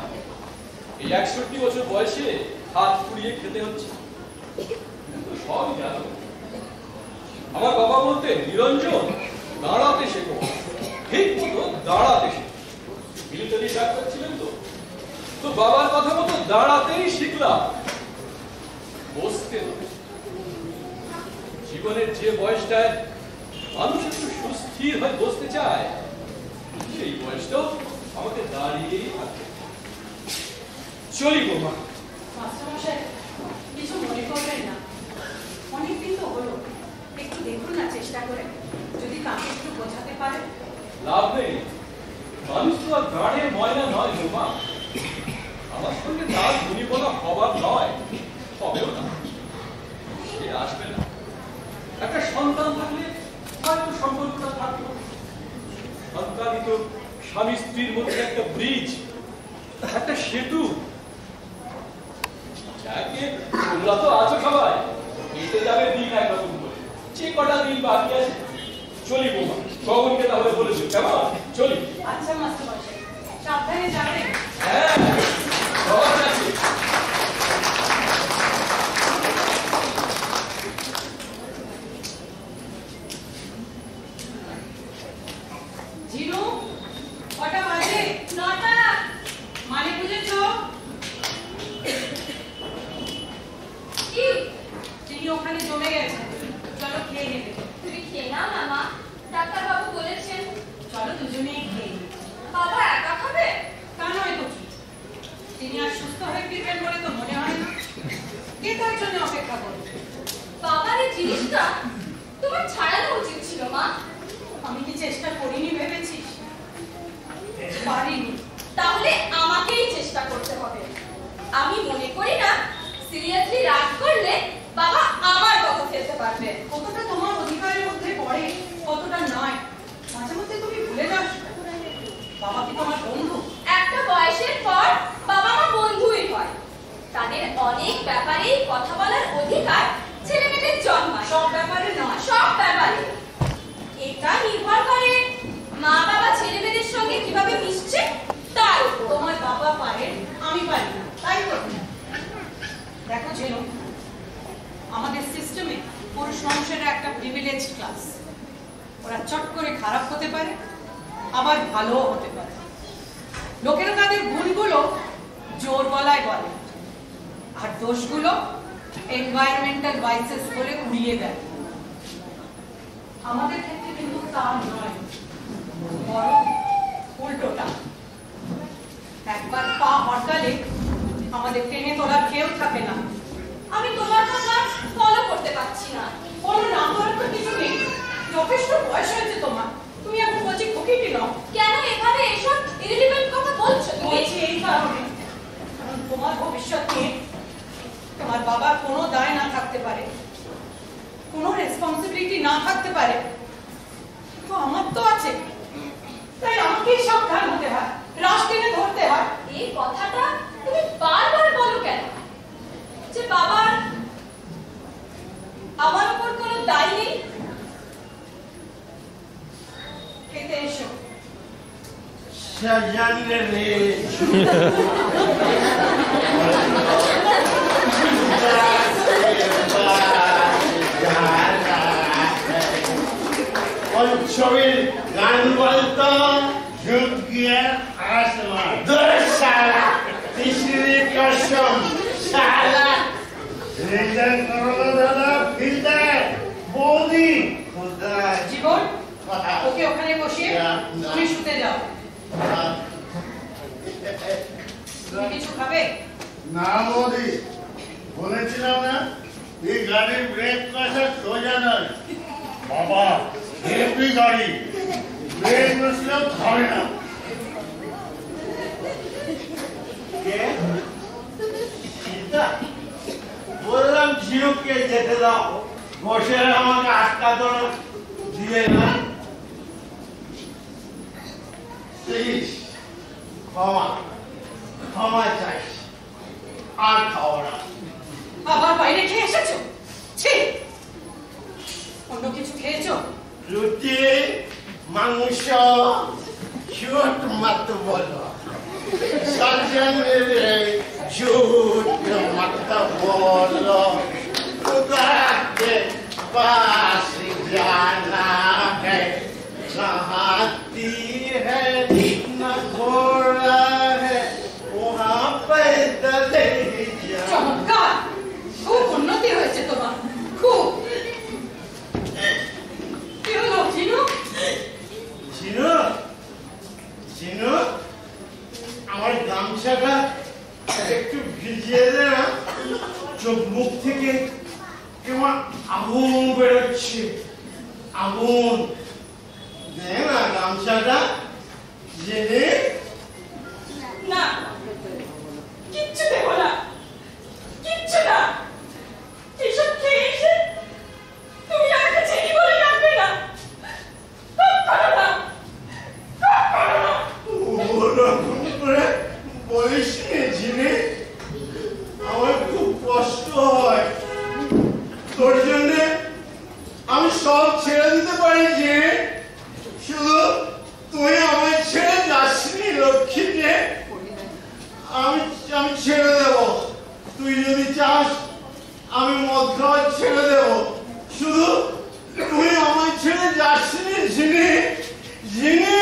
এই 61 বছর বয়সে হাত পুড়িয়ে খেতে হচ্ছে। কিন্তু সব জানো, আমার বাবা বলতে, নিরঞ্জন, দাঁড়াতে শেখো, ঠিক মতো দাঁড়াতে শেখো। মিলিটারি ডাক্তার ছিলেন তো বাবার কথা মতো দাঁড়াতেই শিখলাম, বসতে না। জীবনের যে বয়সটায় মানুষ একটু সুস্থির হয়ে বসতে চায়, সেই বয়সটাও আমাকে দাঁড়িয়েই থাকে। চলি বৌমা। মাস্টার মশাই, কিছু মনে করবেন না। অনেকদিন তো হলো, একটু দেখুন না চেষ্টা করে, যদি কাকে একটু বোঝাতে পারে। লাভ নেই, মানুষ তো আর গাড়ের ময়না নয় বৌমা। আমার সঙ্গে তার গুণীপনা হবার নয়, হবেও না, সে আসবে না। একটা সন্তান থাকলে হয়তো সম্পর্কটা থাকলো। সন্তানিত স্বামী স্ত্রীর মধ্যে একটা ব্রিজ, একটা সেতু। যাকে তোমরা তো আছো সবাই, কেটে যাবে দিন একরকম করে। যে কটা দিন বাকি আছে, চলি বৌমা। গগনকে তাহলে বলেছি, কেমন? চলি। আচ্ছা মাস্টার মশাই, সাবধানে যাবেন। হ্যাঁ, খবর আছে। জিনু, কটা বাজে? 9টা। মানে বুঝেছ? কি? তিনি ওখানে জমে গেছেন, চলো খেয়ে নেবে। তুমি খেয়ে নাও না মা, ডাক্তারবাবু বলেছেন। চলো দুজনেই খেয়ে নিই। বাবা একা খাবে? তা নয় তো কি, তিনি আর সুস্থ হয়ে ফিরবেন বলে তো মনে হয় না। কে তার জন্য অপেক্ষা করবে? বাবার এই জিনিসটা তোমার ছাড়ানো উচিত ছিল মা। আমি কি চেষ্টা করিনি ভেবেছিস? পারিনি। তাহলে আমাকেই চেষ্টা করতে হবে। আমি মনে করি না সিরিয়াসলি রাগ করলে বাবা আমার কথা ফেলতে পারবে। কতটা তোমার অধিকারের মধ্যে পড়ে, কতটা নয়, মাঝে মধ্যে তুমি ভুলে যাস। বাবা কি তোমার বন্ধু? একটা বয়সের পর বাবা মা বন্ধুই হয়। তাদের অনেক ব্যাপারেই কথা বলার অধিকার ছেলেমেয়েদের জন্মায়। সব ব্যাপারে নয়। সব ব্যাপারে। এটা নির্ভর করে মা বাবা ছেলেমেয়েদের সঙ্গে কিভাবে মিশছে তার উপর। তোমার বাবা পারেন, আমি পারি না, তাই তো। দেখো জেনো, আমাদের সিস্টেমে পুরুষ মানুষেরা একটা প্রিভিলেজড ক্লাস। ওরা চট করে খারাপ হতে পারে, আবার ভালোও হতে পারে। লোকেরা তাদের ভুলগুলো জোর গলায় বলে আর দোষগুলো এনভায়রনমেন্টাল ভাইসেস বলে উড়িয়ে দেয়। আমাদের ক্ষেত্রে কিন্তু তা নয়, বরং উল্টোটা। একবার পা হরতালে আমাদের টেনে তোলার কেউ থাকে না। আমি তোমার কথা ফলো করতে পারছি না। ফলো না করার তো কিছু নেই, যথেষ্ট বয়স হয়েছে তোমার। তুমি এখন বলছি খুকিটি নাও। কেন এখানে এসব ইরিলেভেন্ট কথা বলছো তুমি? বলছি এই কারণে, কারণ তোমার ভবিষ্যৎ নিয়ে তোমার বাবার কোনো দায় না থাকতে পারে, কোনো রেসপন্সিবিলিটি না থাকতে পারে, তো আমার তো আছে। তাই আমাকেই সাবধান হতে হয়, রাশ টেনে ধরতে হয়। এই কথাটা তুমি বারবার বলো কেন? যে বাবার আমার উপর কোনো দায় নেই? খেতে এসো। সাজানে রে ছবির গান বলতো যজ্ঞের আসমান সারা তিসরি কসম সারা রিটার্ন করলো দাদা ফিল্টার বৌদি জীবন, ওকে ওখানে বসিয়ে তুমি শুতে যাও। তুমি কিছু খাবে? না বৌদি, বলেছিলাম না এই গাড়ির ব্রেক কষা সোজা নয় বাবা, হেভি গাড়ি, ব্রেক বসলেও ধরে না। চিন্তা বললাম ঝিনুককে যেতে দাও, বসে আমাকে আটকা দিলে না। ক্ষমা ক্ষমা চাই, আর খাও না। আবার বাইরে খেয়ে এসেছো? ছি, অন্য কিছু খেয়েছো? রুটি মাংস ঝুট মত বলো, সজনের ঝুট মত বলো, खुदा के पास जाना है, चाहती है न घोड़ा है वहाँ पैदल ही जा। চমৎকার, খুব উন্নতি হয়েছে তোমার, খুব। কি হলো চিনু? চিনু চিনু আমার গামছাটা একটু ভিজিয়ে দে না, চোখ মুখ থেকে কেমন আগুন বেরোচ্ছে, আগুন। দে না গামছাটা, জেনে না, কিচ্ছু দেবো না, কিচ্ছু না। এসব খেয়ে এসে তুমি আমাকে চিনি বলে ডাকবে না, কখনো না, কখনো না। ওরকম করে বলিস নে জেনে, আমার খুব কষ্ট হয়। তোর জন্য আমি সব ছেড়ে দিতে পারি যে, শুধু তুই আমায় ছেড়ে যাসনি লক্ষ্মীকে। আমি ছেড়ে দেব, তুই যদি চাস আমি মদ খাওয়া ছেড়ে দেব, শুধু তুই আমায় ছেড়ে যাসনি ঝিনি ঝিনি।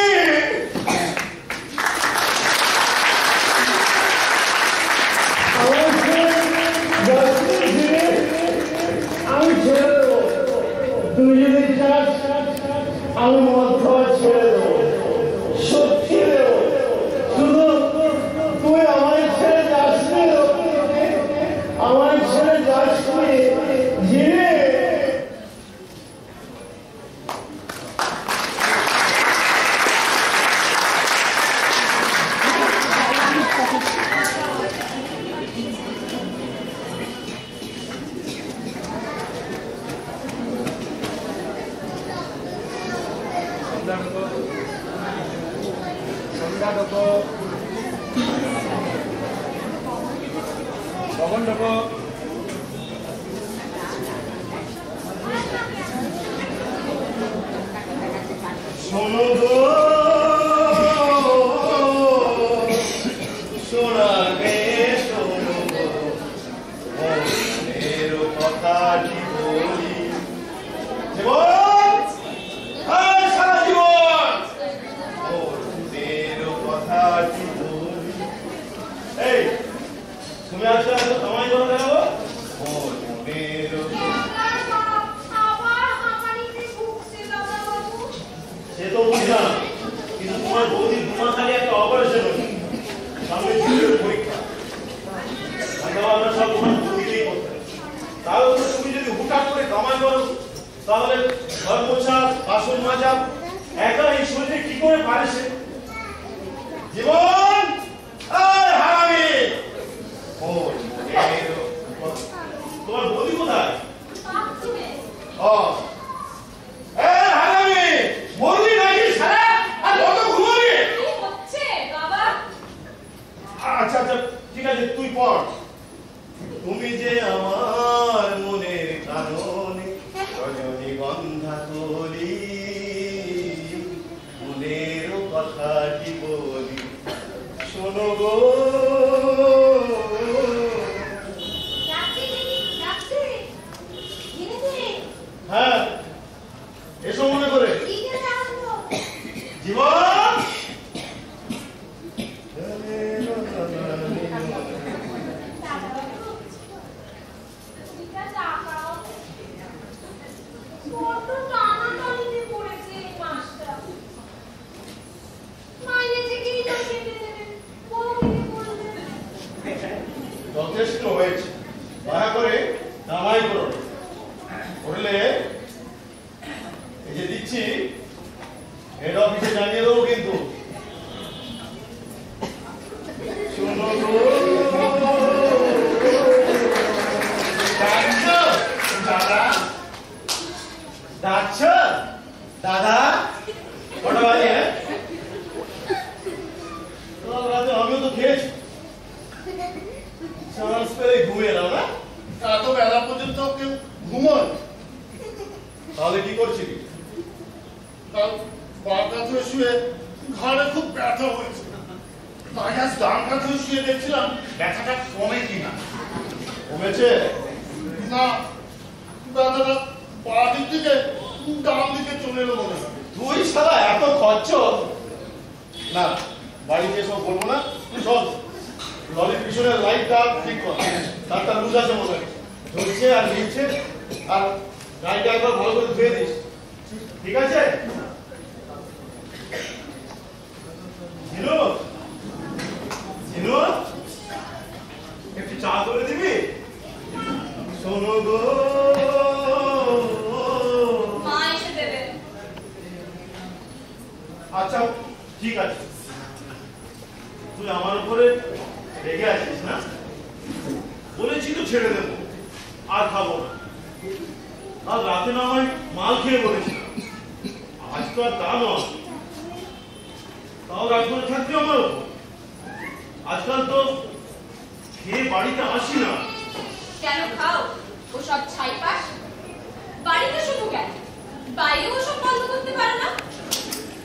আমি ছেড়ে দেবো, তুই যদি চাস আমি মদ খাওয়া ছেড়ে দেবো, সত্যি দেবো, শুধু তুই আমায় ছেড়ে যাসনি, আমায় ছেড়ে যাসনি ঝিরে। শোনো গো শোনা গে শোনো গো, মনের কথাটি বলি। জীবন, সারা জীবন মনের কথাটি বলি। তুমি আজকে এত কামাই করো কেন গো? মনের সে তো বুঝলাম, কিন্তু তোমার বৌদি 2 মাস আগে একটা অপারেশন হয়েছে, সামনে ছিল পরীক্ষা। আমরা সব তোমার বৌদিকেই করতে হবে। তাহলে তো তুমি যদি হুটহাট করে কামাই করো, তাহলে ঘর মোছা, বাসন মাজা একা এই শরীরে কি করে পারে সে? জীবন হারামি, তোমার বৌদি কোথায়? হারামি বৌদি নাকি সারা আর কত ঘুমাবি? কি হচ্ছে বাবা? আচ্ছা আচ্ছা ঠিক আছে, তুই পড়। তুমি যে আমার মনের কাননে রজনীগন্ধা কলি, মনের কথাটি বলি শোনো গো। হ্যাঁ এসো মনে করে। জীবন যথেষ্ট হয়েছে, দয়া করে কামাই করো, করলে এই যে দিচ্ছি হেড অফিসে জানিয়ে দেবো কিন্তু। শোনো গো দাদা, ডাকছ দাদা? কটা বাজে? রাতে আমিও তো খেয়েছি, চান্স পেলে ঘুমিয়ে নাও না? এত বেলা পর্যন্ত কেউ ঘুমোয়? তাহলে কি করছিলি? কাল বারান্দাতে শুয়ে ঘাড়ে খুব ব্যথা হয়েছে, তাই আজ ডান কাছে শুয়ে দেখছিলাম ব্যথাটা কমে কিনা। কমেছে? না, ব্যথাটা বাদিক থেকে ডান দিকে চলে এলো মনে হয়। তুই সারা এত খরচ না, বাড়িতে সব বলবো না। তুই সব লরির পিছনের লাইটটা ঠিক কর, তারটা লুজ আছে মনে হয়, ধরছে আর নিচ্ছে, আর গাড়িটা একবার ভালো করে ধুয়ে দিস, ঠিক আছে? ঝিনু, ঝিনু একটু চা করে দিবি? শোনো গো। মা এসে দেবে। আচ্ছা ঠিক আছে, তুই আমার উপরে রেগে আছিস না? বলেছি তো ছেড়ে দেবো, আর খাবো না। আর রাতে না হয় মাল খেয়ে বলেছি, আজ তো আর তা নয়। তাও রাত করে থাকতে আমার উপর। আজকাল তো খেয়ে বাড়িতে আসি না। কেন খাও ওসব ছাইপাশ? বাড়িতে শুধু কেন, বাইরে ওসব বন্ধ করতে পারো না?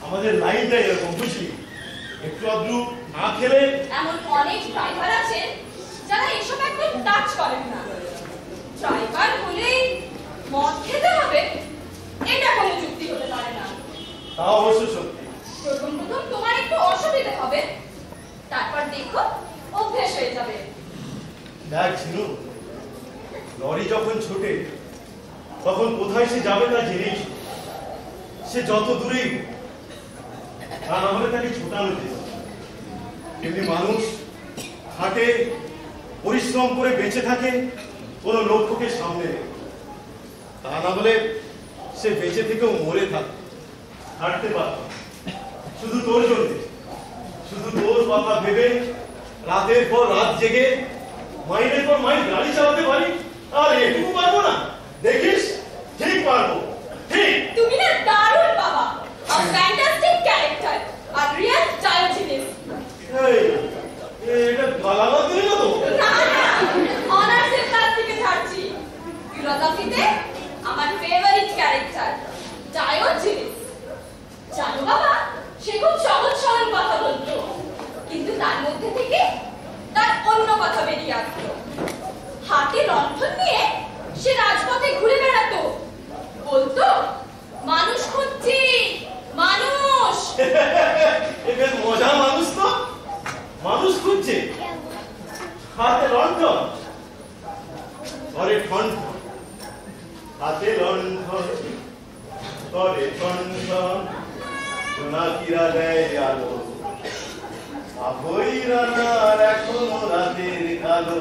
আমাদের লাইনটা এরকম, বুঝলি? একটু আধটু না খেলে। এমন অনেক ড্রাইভার আছেন যারা এসব একদম টাচ করেন না। ড্রাইভার হলেই মদ খেতে হবে, এটা কোনো যুক্তি হতে পারে না। তা অবশ্য সত্যি। প্রথম প্রথম তোমার একটু অসুবিধা হবে, তারপর দেখো অভ্যেস হয়ে যাবে। দেখ ঝিনু, লরি যখন ছোটে তখন কোথায় সে যাবে তা জেনেই ছোটে। সে যত দূরেই হোক, তা না হলে তাকে ছোটানো যেত। এমনি মানুষ হাঁটে, পরিশ্রম করে বেঁচে থাকে কোনো লক্ষ্যকে সামনে রেখে। তা না হলে সে বেঁচে থেকেও মরে থাকে, হাঁটতে পারত। শুধু তোর জন্য, শুধু তোর কথা ভেবে রাতের পর রাত জেগে মাইলের পর মাইল গাড়ি চালাতে পারি, আর এটুকু পারবো না? দেখিস, ঠিক পারবো, ঠিক। তুমি না দারুণ বাবা, a fantastic character, a real Diogenes। এটা গালাগাল দিল না তো? না না, অনার্সের ক্লাস থেকে ছাড়ছি। ফিলোসফিতে আমার ফেভারিট ক্যারেক্টার Diogenes। জানো বাবা, সে খুব সহজ সরল কথা বলতো, কিন্তু তার মধ্যে থেকে তার অন্য কথা বেরিয়ে আসতো। হাতে লণ্ঠন নিয়ে সে রাজপথে ঘুরে বেড়াতো, বলতো মানুষ খুঁজছি, মানুষ। বেশ মজা মানুষ তো, মানুষ খুঁজছে। হাতে লণ্ঠন, ঘরে ঠন, হাতে লণ্ঠন, ঘরে ঠন, জোনাকিরা দেয় আলো, আভৈ রানার এখনো রাতের কালো।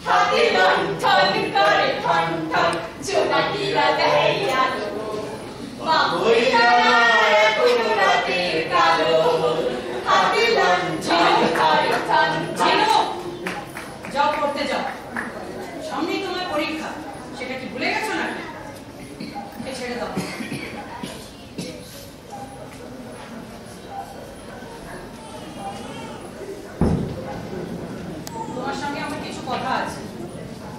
হাতে লণ্ঠন করে ঠন ঠন, জোনাকিরা দেয় আলো, আভৈ রানার এখনো রাতের কালো। হাতে লণ্ঠন করে ঠন ঠন। যাও পড়তে যাও, সামনেই তোমার পরীক্ষা, সেটা কি ভুলে গেছো না? ছেড়ে দাও। তোমার সঙ্গে আমার কিছু কথা আছে।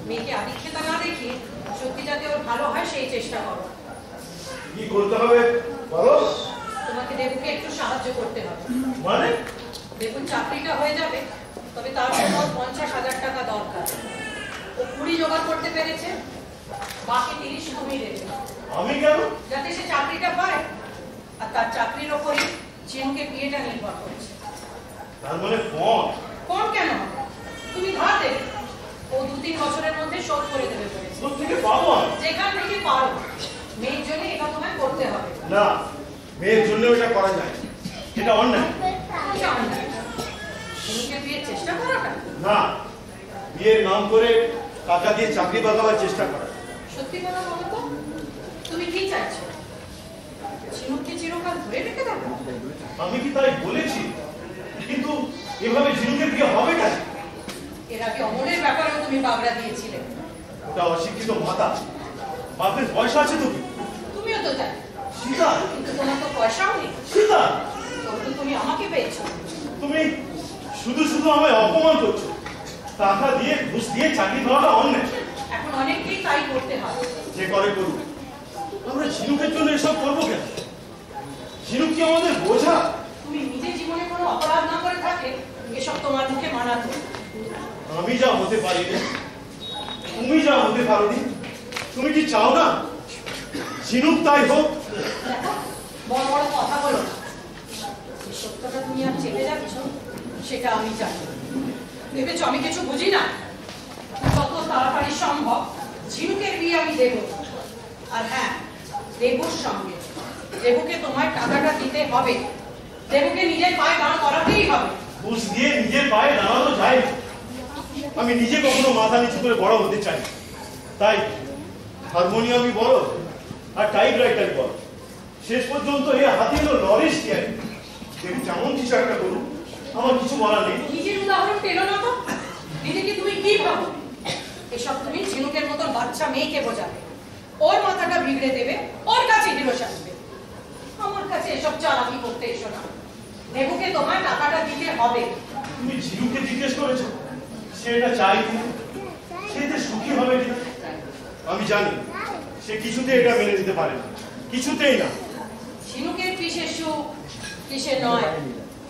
মেয়েকে আদিক্ষেতা না দেখিয়ে সত্যি যাতে ওর ভালো হয় সেই চেষ্টা করো। কি করতে হবে বলো? তোমাকে দেবুকে একটু সাহায্য করতে হবে। মানে? দেখুন চাকরিটা হয়ে যাবে, তবে তার জন্য 50,000 টাকা দরকার। ও 20 জোগাড় করতে পেরেছে, বাকি 30 তুমি দেবে। আমি কেন? যাতে সে চাকরিটা পায়, আর তার চাকরির ওপরই চিনুকে বিয়েটা নির্ভর করছে। তার মানে ফোন? কোন কেন হবে? তুমি ধার দেবে, ও 2-3 বছরের মধ্যে শোধ করে দেবে বলেছে। কোথা থেকে পাবো আমি? যেখান থেকে পারো। মেয়ের জন্য এটা তোমায় করতে হবে। না, মেয়ের জন্য এটা করা যায়, এটা অন্যায়। এটা অন্যায়। চিনুকে বিয়ের চেষ্টা করাটা? না, বিয়ের নাম করে টাকা দিয়ে চাকরি বাগাবার চেষ্টা করা। সত্যি কথা বলো তো, তুমি কি চাইছো? চিনুকে চিরকাল ধরে রেখে দেবো? আমি কি তাই বলেছি? কিন্তু এভাবে ঝিনুকের বিয়ে হবে না। এর আগে অমরের ব্যাপারেও তুমি বাগড়া দিয়েছিলে। ওটা অশিক্ষিত মাতা, বাপের পয়সা আছে তো? তুমিও তো চাই, সীতা, কিন্তু তোমার তো পয়সাও নেই। সীতা, তখন তুমি আমাকে পেয়েছো। তুমি শুধু শুধু আমায় অপমান করছো। টাকা দিয়ে ঘুষ দিয়ে চাকরি পাওয়াটা অন্যায়। এখন অনেককেই তাই করতে হয়। যে করে করুক, আমরা ঝিনুকের জন্য এসব করবো কেন? ঝিনুক কি আমাদের বোঝা? তুমি নিজের জীবনে কোনো অপরাধ না করে থাকে এসব তোমার মুখে মানাতো। আমি যা হতে পারিনি, তুমি যা হতে পারোনি, তুমি কি চাও না ঝিনুক তাই হোক? দেখো, বড় বড় কথা বলো না। যে সত্যটা তুমি আর চেপে যাচ্ছ, সেটা আমি জানি। ভেবেছো আমি কিছু বুঝি না? যত তাড়াতাড়ি সম্ভব ঝিনুকের বিয়ে আমি দেবো। আর হ্যাঁ, দেবুর সঙ্গে। দেবুকে তোমার টাকাটা দিতে হবে। দেবুকে নিজের পায়ে দাঁড় করাতেই হবে। ঘুষ দিয়ে নিজের পায়ে দাঁড়ানো যায় না। আমি নিজে কখনো মাথা নিচু করে বড় হতে চাই, তাই হারমোনিয়ামই বড় আর টাইপ রাইটারই বড়। শেষ পর্যন্ত এ হাতে এলো লরিস টিয়ারি। দেখি যেমন কিছু একটা করুন, আমার কিছু বলার নেই। নিজের উদাহরণ পেলো না তো? নিজেকে তুমি কি ভাবো? এসব তুমি ঝিনুকের মতন বাচ্চা মেয়েকে বোঝাবে, ওর মাথাটা বিগড়ে দেবে, ওর কাছে হিরো আসবে। আমার কাছে এসব চালাকি করতে এসো না। দেবুকে তোমার টাকাটা দিতে হবে। তুমি ঝিনুকে জিজ্ঞেস করেছো সে এটা চাই কিনা, সে এতে সুখী হবে কিনা? আমি জানি সে কিছুতে এটা মেনে নিতে পারে না, কিছুতেই না। ঝিনুকের কিসের সুখ কিসের নয়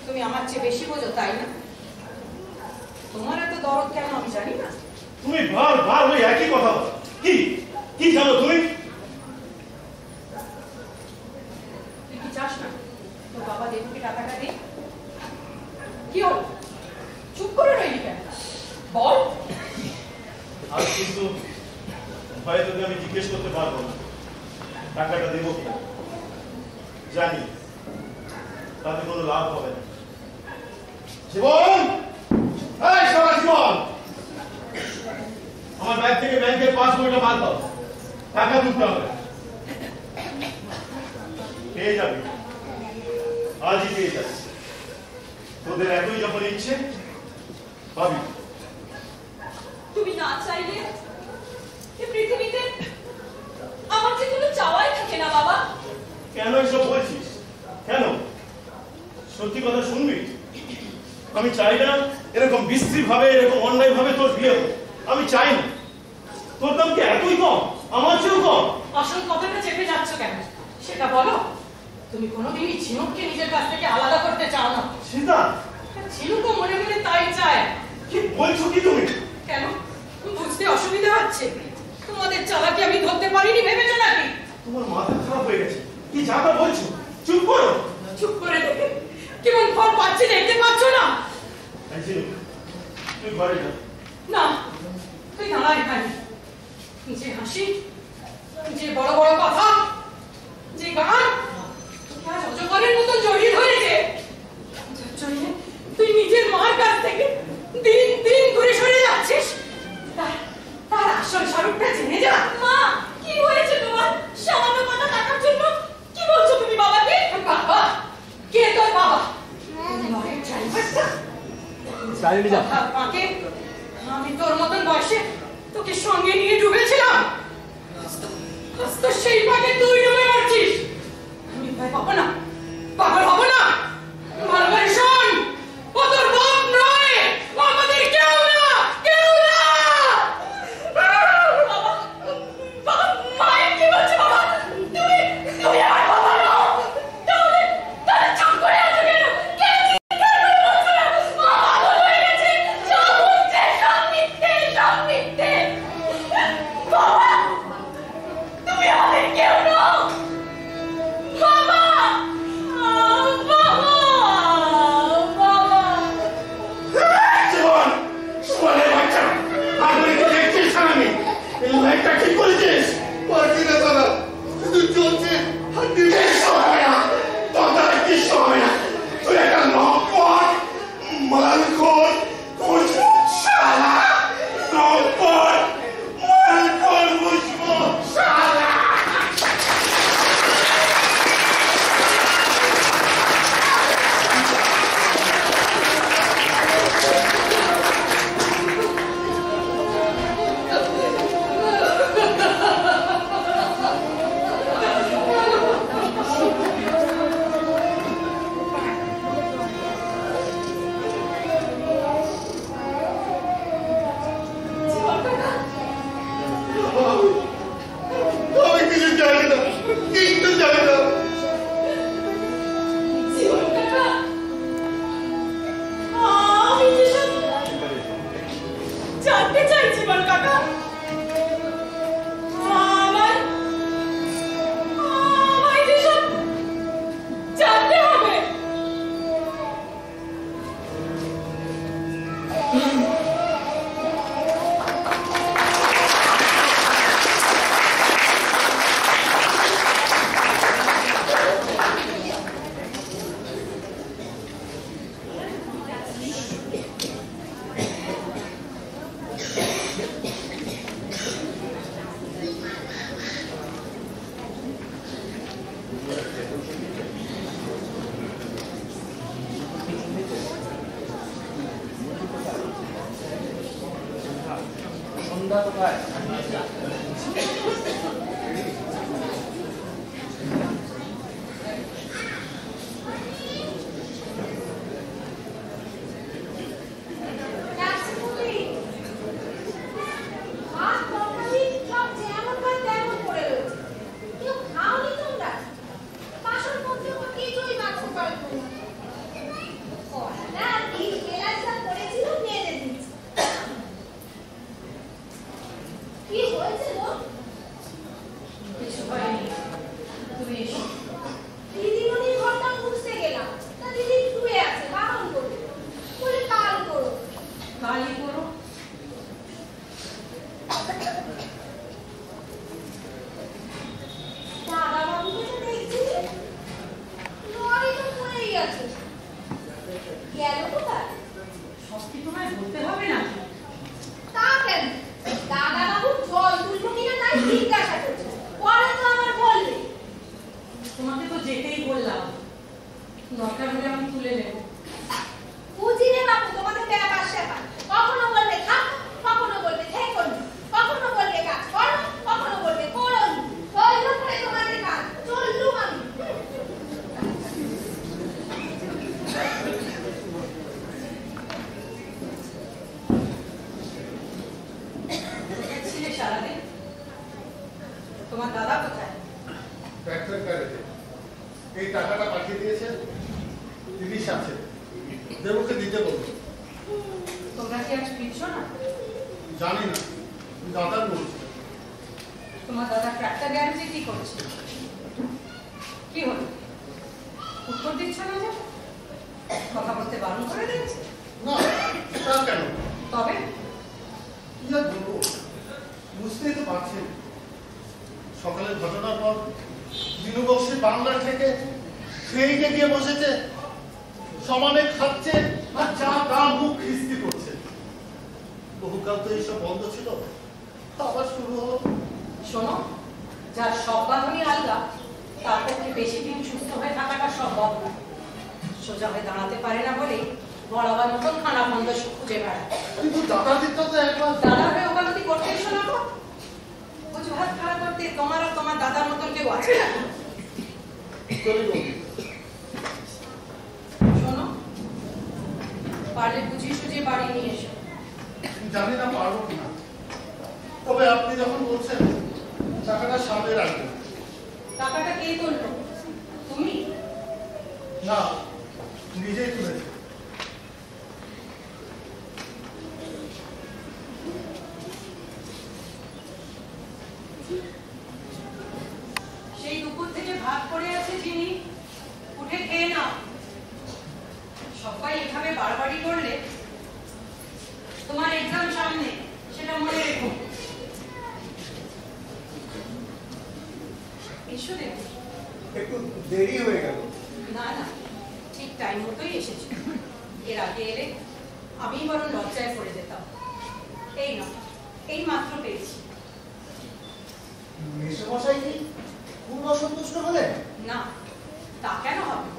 তুমি আমার চেয়ে বেশি বোঝো, তাই না? তোমার এত দরদ কেন আমি জানি না। তুমি বার ওই একই কথা বলো। কি কি জানো তুমি? তুই কি চাস না তোর বাবা দেবুকে টাকাটা দে? কি হল, চুপ করে রইলি কেন? বল। আজ কিন্তু ভয়ে তোকে আমি জিজ্ঞেস করতে পারবো না টাকাটা দেবো কিনা। জানি তাতে কোনো লাভ হবে না। জীবন, এই সারা জীবন, আমার ব্যাগ থেকে ব্যাংকের পাসবইটা বার দাও, টাকা তুলতে হবে। পেয়ে যাবে, আজই পেয়ে যাবে। তোদের এতই যখন ইচ্ছে ভাবি। তুমি না চাইলে এই পৃথিবীতে আমার যে কোনো চাওয়াই থাকে না বাবা। কেন এসব বলছিস? কেন? সত্যি কথা শুনবি? আমি চাই না এরকম বিশ্রী ভাবে, এরকম অন্যায় ভাবে তোর বিয়ে হোক। আমি চাই না। তোর দাম কি এতই কম? আমার চেয়েও কম? আসল কথাটা চেপে যাচ্ছ কেন সেটা বলো। তুমি কোনোদিনই ঝিনুককে নিজের কাছ থেকে আলাদা করতে চাও না। সীতা, ঝিনুকও মনে মনে তাই চায়। কি বলছো কি তুমি? কেন, বুঝতে অসুবিধা হচ্ছে? তোমাদের চালাকি আমি ধরতে পারিনি ভেবেছো নাকি? তোমার মাথা খারাপ হয়ে গেছে। কি যাতা বলছো? চুপ করো। চুপ করে দেখে কেমন ফল পাচ্ছি দেখতে পাচ্ছ না? ঝিনুক, তুই ঘরে যা। না, তুই দাঁড়া এখানে। যে হাসি, যে বড় বড় কথা, যে গান তোকে আজ অজগরের মতন জড়িয়ে ধরেছে, যার জন্যে তুই নিজের মার কাছ থেকে দিন দিন দূরে সরে যাচ্ছিস, তার আসল স্বরূপটা জেনে যা। মা, কি হয়েছে তোমার? সামান্য কথা টাকার জন্য কি বলছো তুমি বাবাকে? বাবা? কে তোর বাবা? লরির ড্রাইভারটা? কথার ফাঁকে আমি তোর মতন বয়সে তোকে সঙ্গে নিয়ে ডুবেছিলাম। আজ তো সেই ফাঁকে তুই ডুবে মরছিস। আমি ভয় পাবো না, পাগল হবো না। ভালো করে শোন, ও তোর বাপ নয়, ও আমাদের কেউ না, কেউ না। বাবা, মায়ের কি বলছো বাবা? তুমি আমার বাবা নও। তাহলে চুপ করে আছো কেন? কেন চিৎকার করে বলছো না? মা পাগল হয়ে গেছে। সব হচ্ছে, সব মিথ্যে, সব মিথ্যে। বাবা, তুমি আমাদের কেউ নও। বাবা, বাবা। জীবন, জীবনের বাচ্চা, আপনি কি দেখছিস আমি? এই লাইটটা ঠিক করেছিস? পারছি না দাদা, শুধু চলছে হাঁটি। কিচ্ছু হবে না, তোর দ্বারা কিচ্ছু হবে না। তুই একটা নকল, মালখোর, বুঝবুঝ শালা। নকল, মালখোর, বুঝবুঝ শালা। আমি কিছু জানি না, কিচ্ছু জানি না। জীবন কাকা, আমি যেসব জানতে চাই জীবন কাকা, আমায় যেসব জানতে হবে। সন্ধ্যা কোথায়? কি হয়েছে গো? কিছু হয়নি, তুই এসো। দিদিমণির ঘরটা খুঁজতে গেলাম, তা দিদি শুয়ে আছে, বারণ করবে বলে কাল করো। কালই করো। দাদা বাবুকে তো দেখছি লরি তো পড়েই আছে, গেল কোথায়? সব কি তোমায় বলতে হবে না? তা কেন? দাদা বাবু জল তুলবো কিনা তাই জিজ্ঞাসা করছে, পরে তো আমার বলবে। তোমাকে তো যেতেই বললাম, দরকার হলে আমি তুলে নেব। বুঝি রে বাবু তোমাদের ব্যাপার স্যাপার, কখনো বলবে থাক, কখনো বলবে থেকো না, কখনো বলবে কাজ করো, কখনো বলবে করো না। হইল পরে তোমাদের কাজ, চললুম আমি। ছিলে সারাদিন? তোমার দাদা কোথায়? ট্র্যাক্টর গাড়িতে এই টাকাটা পাঠিয়ে দিয়েছে, দিদির সাথে দেবকে দিতে বলবো। তোমরা কি আজ ফিরছো না? জানি না, দাদার বলছে। তোমার দাদা ট্রাক্টর গ্যারেজে কি করছে? কি হলো, উত্তর দিচ্ছ না যে? কথা বলতে বারণ করে দিয়েছে? না, তা কেন? তবে কি আর বলবো, বুঝতেই তো পারছেন। সকালের ঘটনার পর দিনুবক্সি বাংলা থেকে ট্রেনে গিয়ে বসেছে, সমানে খাচ্ছে আর যা তা মুখ খিস্তি করছে। বহুকাল তো এইসব বন্ধ ছিল, আবার শুরু হলো। শোনো, যার সব বাঁধনই আলগা তার পক্ষে বেশি দিন সুস্থ হয়ে থাকাটা সম্ভব নয়। সোজা হয়ে দাঁড়াতে পারে না বলেই বরাবর মতন খানা বন্ধ খুঁজে বেড়ায়। কিন্তু দাদাদিরটা তো একবার দাদার হয়ে ওকালতি করতে শোনো তো, অজুহাত খাড়া করতে তোমার আর তোমার দাদার মতন কেউ আছে না? শোনো, পারলে বুঝিয়ে সুঝিয়ে বাড়ি নিয়ে এসো। জানি না পারবো কিনা, তবে আপনি যখন বলছেন টাকাটা সামনে রাখবেন। টাকাটা কে তুললো? তুমি? না, নিজেই তুলেছে। সেই দুপুর থেকে ভাত পড়ে আছে যিনি, উঠে খেয়ে নাও। সবাই এভাবে বাড়াবাড়ি করলে তোমার এক্সাম সামনে, সেটা মনে রেখো। এসো দেখো। একটু দেরি হয়ে গেল। না না, ঠিক টাইম মতোই এসেছো। এর আগে এলে আমি বরং লজ্জায় পড়ে যেতাম। এই না, এই মাত্র পেয়েছি। মেসোমশাই কি খুব অসন্তুষ্ট হলেন? না, তা কেন হবে?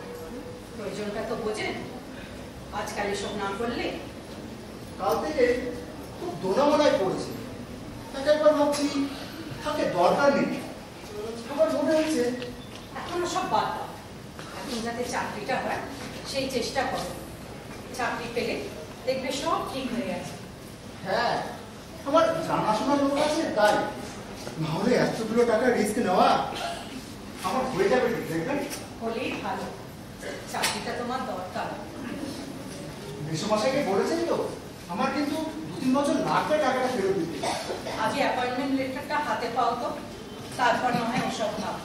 প্রয়োজনটা তো বোঝেন। আজকাল এসব না করলে কাল থেকে খুব দোনামোনায় পড়েছে। তাকে একবার ভাবছি তাকে দরকার নেই, আবার মনে হচ্ছে এখনো সব বাদ দাও। এখন যাতে চাকরিটা হয় সেই চেষ্টা করো। চাকরি পেলে দেখবে সব ঠিক হয়ে গেছে। হ্যাঁ, আমার জানাশোনা লোক আছে তাই। নাহলে এতগুলো টাকা রিস্ক নেওয়া আমার হয়ে যাবে ঠিক, দেখবেন? হলেই ভালো। চাকরিটা তোমার দরকার। মেসোমশাইকে বলেছেন তো আমার কিন্তু 2-3 বছর লাগবে টাকাটা ফেরত দিতে। আগে অ্যাপয়েন্টমেন্ট লেটারটা হাতে পাও তো, তারপর না হয় ওসব ভাব।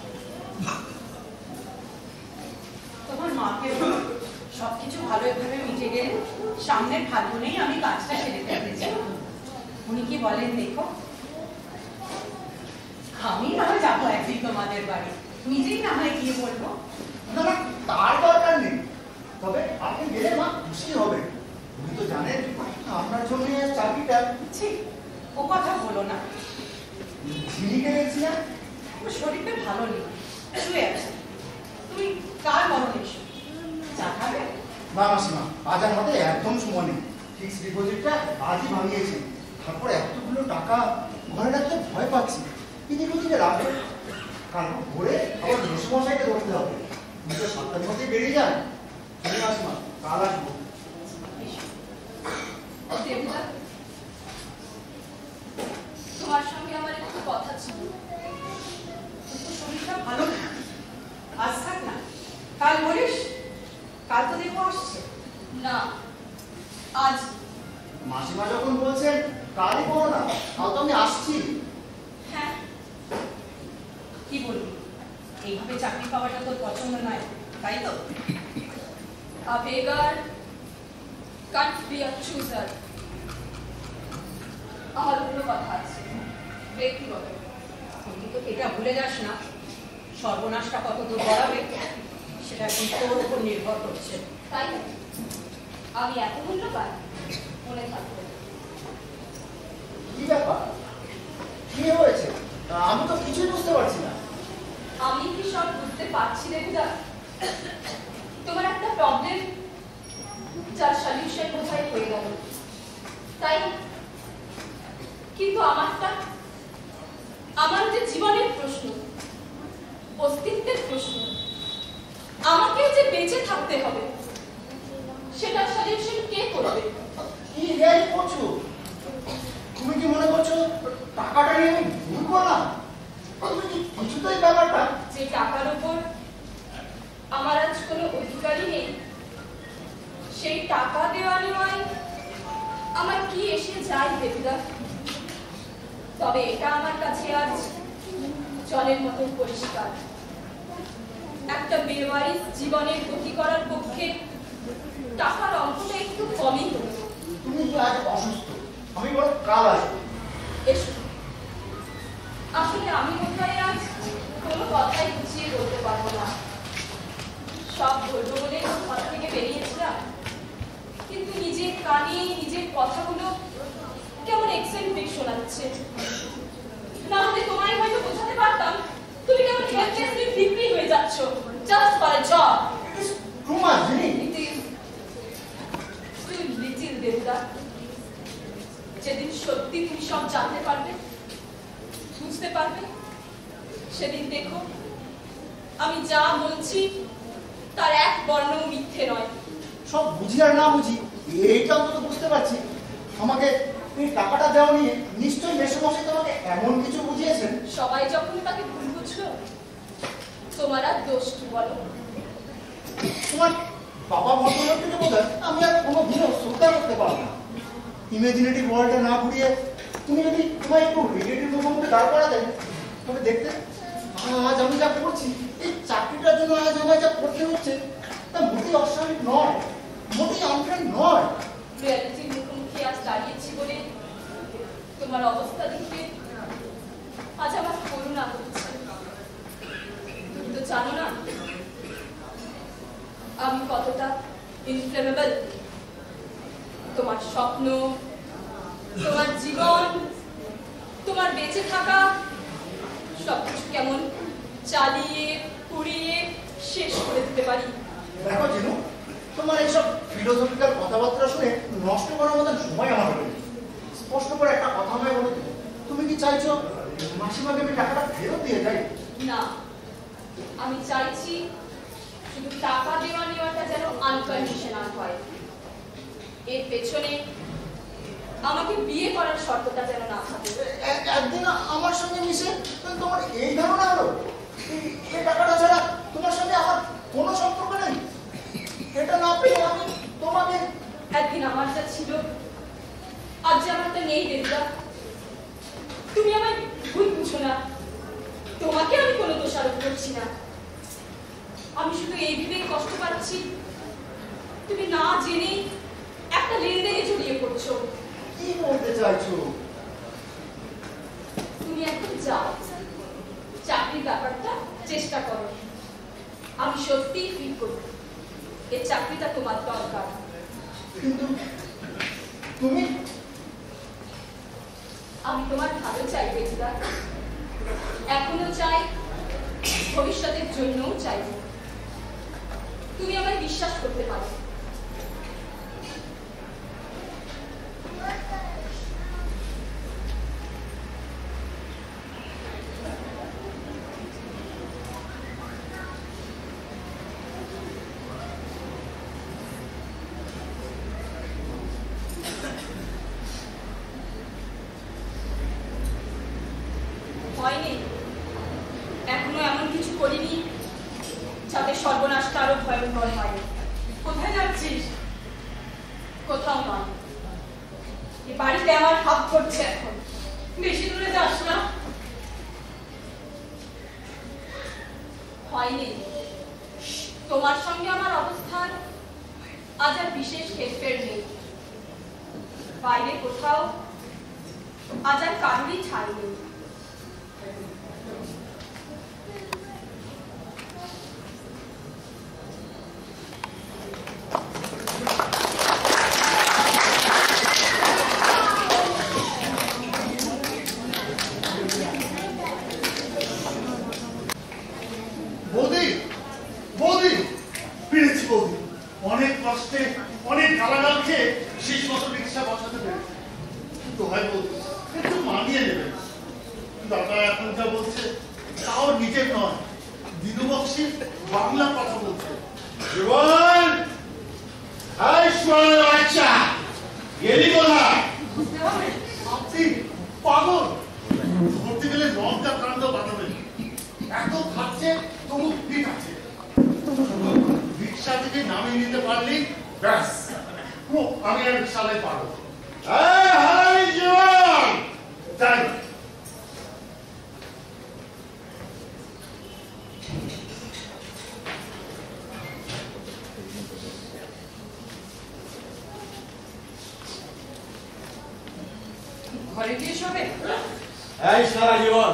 তোমার মাকে বলো, সবকিছু ভালোভাবে মিটে গেলে সামনের ফাল্গুনেই আমি কাজটা সেরে ফেলতে চাই। উনি কি বলেন দেখো। আমি না হয় যাবো একদিন তোমাদের বাড়ি, নিজেই না হয় গিয়ে বলবো। না না, তার দরকার নেই। তবে আপনি গেলে মা খুশি হবে। উনি তো জানেন আপনার জন্য চাকরিটা। ঠিক, ও কথা বলো না। ঝিলিকে দেখছি না, ওর শরীরটা ভালো নেই, শুয়ে আছে। তুমি কার মরণ এসো, চা খাবে? না মাসিমা, আজ আর হাতে একদম সময় নেই। ফিক্সড ডিপোজিটটা আজই ভাঙিয়েছি। তারপর এতগুলো টাকা ঘরে রাখতে ভয় পাচ্ছি। এদিকে ওদিকে রাখবে, কারণ ভোরে আবার মেসোমশাইকে ধরতে হবে। উনি তো 7টার মধ্যেই বেরিয়ে যান। তুমি মাসিমা, কাল আসবো। দেবদা, তোমার সঙ্গে আমার একটু কথা ছিল। তোর শরীরটা ভালো না, আজ থাক না, কাল বলিস। কাল তো দেখো আসছে। না, আজ। মাসিমা যখন বলছেন কালই করো না, কাল তো আমি আসছি। হ্যাঁ, কি বলবি, এইভাবে চাকরি পাওয়াটা তোর পছন্দ নয়, তাই তো? a beggar can't be a chooser. আমার অন্য কথা আছে, ব্যক্তিগত। কিন্তু এটা ভুলে যাস না, সর্বনাশটা কত দূর গড়াবে সেটা এখন তোর উপর নির্ভর করছে। তাই নাকি? আমি এত মূল্যবান, মনে থাকবে। কি ব্যাপার, কি হয়েছে? আমি তো কিছুই বুঝতে পারছি না। আমি কি সব বুঝতে পারছি দেবদা? তোমার একটা প্রবলেম, যার সলিউশন কোথায় হয়ে গেল, তাই। কিন্তু আমারটা, আমার যে জীবনের প্রশ্ন, অস্তিত্বের প্রশ্ন, আমাকে যে বেঁচে থাকতে হবে, সেটার সলিউশন কে করবে? কি রেল করছো? তুমি কি মনে করছো টাকাটা নিয়ে আমি ভুল করলাম? তুমি কি কিছুতেই ব্যাপারটা? যে টাকার উপর আমার আজ কোনো অধিকারই নেই, সেই টাকা দেওয়া নেওয়ায় আমার কি এসে যায় দেবদা? তবে এটা আমার কাছে আজ জলের মতো পরিষ্কার। একটা বেওয়ারিশ জীবনের গতি করার পক্ষে টাকার অঙ্কটা একটু কমই হতো। তুমি কি আজ অসুস্থ? কাল আসবো। এসো। আসলে আমি কোথায় আজ কোনো কথাই গুছিয়ে বলতে পারবো না। সব বলবো বলে কথা থেকে বেরিয়েছিলাম, কিন্তু নিজের কানে নিজের কথাগুলো কেমন এক্সেন্ট্রিক শোনাচ্ছে। না হলে তোমায় হয়তো বোঝাতে পারতাম, তুমি কেমন হেল্পলেসলি বিক্রি হয়ে যাচ্ছ just for a job. Too much জিনি। ইট ইজ টু লিটল দেবদা। যেদিন সত্যি তুমি সব জানতে পারবে, বুঝতে পারবে, সেদিন দেখো আমি যা বলছি তার এক বর্ণ মিথ্যে নয়। সব বুঝি আর না বুঝি এইটা অন্তত বুঝতে পারছি। আমাকে এই টাকাটা দেওয়া নিয়ে নিশ্চয়ই মেসোমশাই তোমাকে এমন কিছু বুঝিয়েছেন। সবাই যখন তাকে ভুল বুঝলো, তোমার আর দোষ কি বলো? তোমার বাবা ভদ্রলোককে বোধ হয় আমি আর কোনো দিনও শ্রদ্ধা করতে পারবো না। ইমাজিনেটিভ ওয়ার্ল্ডে না ঘুরিয়ে তুমি যদি তোমার একটু রিলেটিভ মুখোমুখি দাঁড় করা দেয়, তবে দেখতে আজ আমি যা করছি, এই চাকরিটার জন্য আজ আমায় যা করতে হচ্ছে তা মোটেই অস্বাভাবিক নয়, মোটেই আনফ্রেন্ড নয়। রিয়ালিটির মুখোমুখি আজ দাঁড়িয়েছি বলে তোমার অবস্থা দেখে আজ আমার করুণা হচ্ছে। তুমি তো জানো না আমি কতটা ইনফ্লেমেবল। তোমার স্বপ্ন, তোমার জীবন, তোমার বেঁচে থাকা সবকিছু কেমন চালিয়ে পুড়িয়ে শেষ করে দিতে পারি। দেখো জিনু, তোমার এইসব ফিলোসফিক্যাল কথাবার্তা শুনে নষ্ট করার মতন সময় আমার হয়নি। স্পষ্ট করে একটা কথা আমায় বলে দেবো, তুমি কি চাইছো মাসিমাকে আমি টাকাটা ফেরত দিয়ে যাই? না, আমি চাইছি শুধু টাকা দেওয়া নেওয়াটা যেন আনকন্ডিশনাল হয়। এর পেছনে আমাকে বিয়ে করার শর্তটা যেন না থাকে। একদিন আমার সঙ্গে মিশে তোমার এই ধারণা হলো এই টাকাটা ছাড়া তোমার সঙ্গে আমার কোনো সম্পর্ক নেই। এটা না পেয়ে আমি তোমাকে একদিন আমার যা ছিল আজ যে আমার তা নেই দেবদা। তুমি আমায় ভুল বুঝো না, তোমাকে আমি কোনো দোষারোপ করছি না। আমি শুধু এই ভেবেই কষ্ট পাচ্ছি তুমি না জেনে একটা লেনদেনে জড়িয়ে পড়ছো। কি বলতে চাইছো? তুমি এখন যাও, চাকরির ব্যাপারটা চেষ্টা করো। আমি সত্যিই ফিল করি এই চাকরিটা তোমার দরকার। কিন্তু তুমি, আমি তোমার ভালো চাই দেবদা, এখনো চাই, ভবিষ্যতের জন্যও চাই। তুমি আমায় বিশ্বাস করতে পারো। হয়নি, এখনো এমন কিছু করিনি যাতে সর্বনাশটা আরো ভয়ঙ্কর হয়। কোথায় যাচ্ছিস? কোথাও নয়, এই বাড়িতে আমার হাত ধরছে এখন। বেশি দূরে যাস না। হয়নি, তোমার সঙ্গে আমার অবস্থান আজ আর বিশেষ হেরফের নেই। বাইরে কোথাও আজ আর কারোরই ঠাঁই নেই। বৌদি, বৌদি, পেরেছি বৌদি। অনেক কষ্টে, অনেক গালাগাল খেয়ে শেষ মতো রিক্সা বসাতে পেরেছি। তো হয় বৌদি, একটু মানিয়ে নেবেন। দাদা এখন যা বলছে তাও নিজের নয়, দিনু বক্সি বাংলা কথা বলছে। জীবন, হাই সোনার বাচ্চা, গেলি কোথায়? আপনি পাগল, ধরতে গেলে লঙ্কা কাণ্ড বাঁধাবেন। এত খাচ্ছে তবু ঠিক আছে, রিক্সা থেকে নামিয়ে নিতে পারলেই ব্যাস, আমি আর রিক্সায় পারবো। হাই জীবন, যাই। ঘরে গিয়ে শোবে? এই সারা জীবন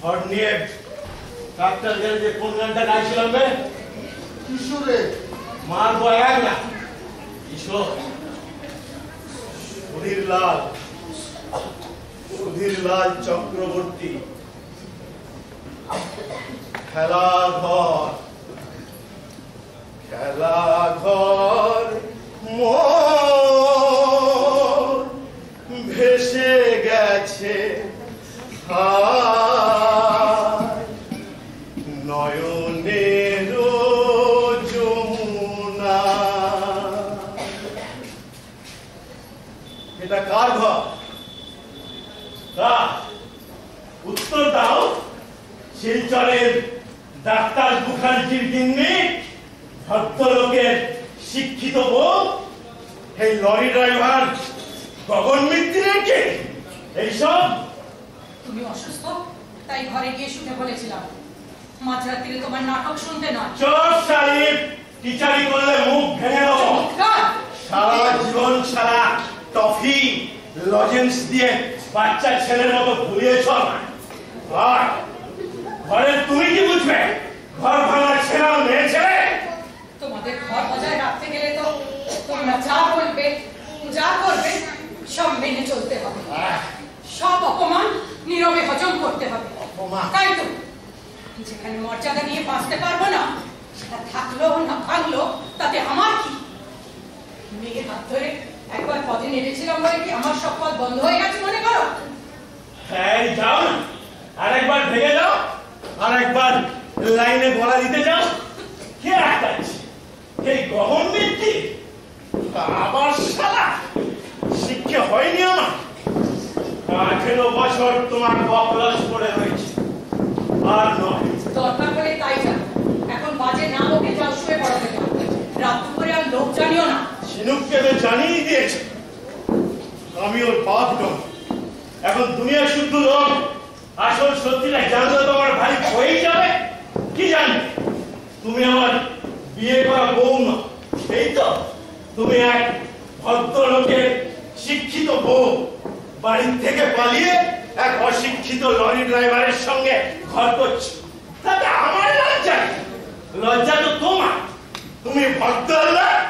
ঘর নিয়ে ডাক্তার গেলে যে কোন গানটা গাইছিলাম বে? কিশোরে মারবো এক না কিশোর সুধীরলাল চক্রবর্তী খেলাঘর মোর ভেসে গেছে নয়নের যমুনা। এটা কার ঘর? উত্তর দাও। শিলচরের ডাক্তার মুখার্জির গিন্নি, ভদ্রলোকের শিক্ষিত বউ, এই লরি ড্রাইভার গগন মিত্রের কে? এইসব তুমি অসুস্থ, তাই ঘরে গিয়ে শুতে বলেছিলাম। মাঝরাত্রিরে তোমার নাটক শুনতে নয়। চোর সাহেব, টিচারি করলে মুখ ভেঙে দেবো। সারা জীবন সারা টফি লজেন্স দিয়ে বাচ্চা ছেলের মতো ভুলিয়েছ। আর ঘরে তুমি কি বুঝবে? ঘর ভাঙা ছেলে মেয়ে ছেলে। তোমাদের ঘর বজায় রাখতে গেলে তো তোমরা যা বলবে যা করবে সব মেনে চলতে হবে। সব অপমান নীরবে হজম করতে হবে। তাই তো যেখানে মর্যাদা নিয়ে বাঁচতে পারবো না, সেটা থাকলো না ভাঙলো তাতে আমার কি? মেয়ের হাত ধরে একবার পদে নেমেছিলাম বলে কি আমার সব পথ বন্ধ হয়ে গেছে মনে করো? হ্যাঁ, যাও না, আরেকবার ভেঙে যাও, আরেকবার লাইনে গলা দিতে যাও। কে আটকাচ্ছে? এই গহন ব্যক্তি আবার শালা শিক্ষা হয়নি আমার। 18 বছর তোমার বকলস পড়ে রয়েছে। আর নয়, দরকার হলে তাই যাও। এখন বাজে না ওকে যাও, শুয়ে পড়াতে যাও। রাত দুপুরে আর লোক জানিও না। ঝিনুককে তো জানিয়ে দিয়েছে আমি ওর বাপ নই। এখন দুনিয়া শুদ্ধ লোক আসল সত্যিটা জানলে তোমার ভাই হয়েই যাবে। কি জানবে? তুমি আমার বিয়ে করা বউ না, এই তো? তুমি এক ভদ্রলোকের শিক্ষিত বউ, বাড়ির থেকে পালিয়ে এক অশিক্ষিত লরি ড্রাইভারের সঙ্গে ঘর করছো। তাতে আমার লজ্জা নেই। লজ্জা তো তোমার। তুমি ভদ্রলোক,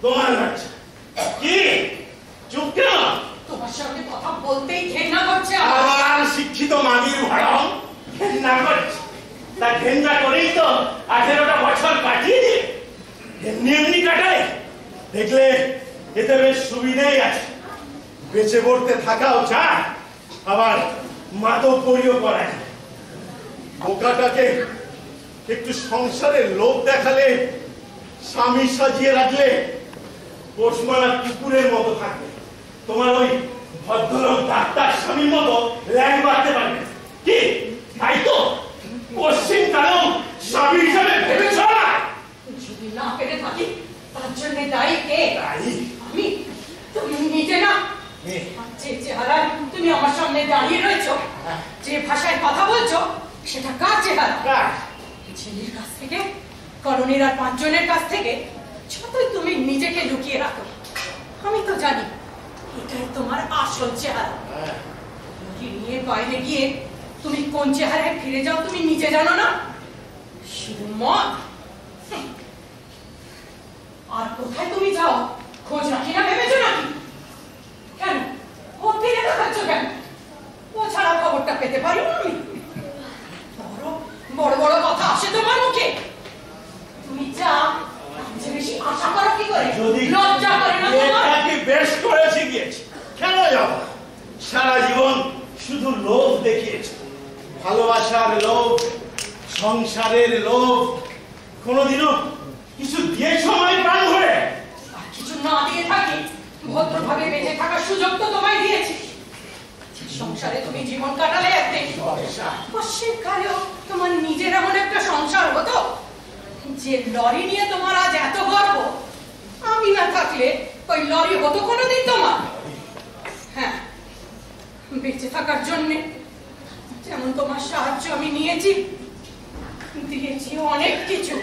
তোমার লজ্জা কি? চুপ কেন? তোমার সঙ্গে কথা বলতেই ঘেন্না করছে আমার শিক্ষিত মাগির ভরম ঘেন্না করছে। তা ঘেন্না করেই তো 18টা বছর কাটিয়ে দিয়ে এমনি এমনি কাটায়। দেখলে এতে বেশ সুবিধাই আছে। বেঁচে পড়তে থাকাও যায়, আবার মাতব্বরিও করা যায়। বোকাটাকে একটু সংসারের লোভ দেখালে, স্বামী সাজিয়ে রাখলে পোষমানা কুকুরের মতো থাকবে। তোমার ওই ভদ্রলোক ডাক্তার স্বামীর মতো ল্যাং মারতে পারবে কি? তাই তো পশ্চিম কালেও স্বামী হিসাবে ভেবেছ না? যদি না পেরে থাকি তার জন্য দায়ী কে? দায়ী আমি? তুমি নিজে না? যে চেহারায় তুমি আমার সামনে দাঁড়িয়ে রয়েছো, যে ভাষায় কথা বলছো, সেটা কার চেহারা? ছেলের কাছ থেকে, কলোনির আর 5 জনের কাছ থেকে যতই তুমি নিজেকে লুকিয়ে রাখো, আমি তো জানি এটাই তোমার আসল চেহারা। নিয়ে বাইরে গিয়ে তুমি কোন চেহারায় ফিরে যাও তুমি নিজে জানো না? শুধু মদ। আর কোথায় তুমি যাও খোঁজ রাখি না ভেবেছো নাকি? কেন ওর দিকে দেখাচ্ছ কেন? ও ছাড়া খবরটা পেতে পারি আমি? বড় বড় কথা আসে তোমার মুখে। তুমি যা বেশি আশা করো কি করে? লজ্জা করে না তোমার? বেশ করে শিখিয়েছি। কেন যাব? সারা জীবন শুধু লোভ দেখিয়েছে। ভালোবাসার লোভ, সংসারের লোভ। কোনোদিনও কিছু দিয়ে সময় প্রাণ ভরে? আর কিছু না দিয়ে থাকি ভদ্রভাবে বেঁচে থাকার সুযোগ তো তোমায় দিয়েছি। সংসারে তুমি জীবন কাটালে একদিন, পশ্চিমকালেও তোমার নিজের এমন একটা সংসার হতো যে লরি নিয়ে তোমার আজ এত গর্ব। আমি না থাকলে ওই লরি হতো কোনোদিন তোমার? হ্যাঁ, বেঁচে থাকার জন্যে যেমন তোমার সাহায্য আমি নিয়েছি, দিয়েছি অনেক কিছু,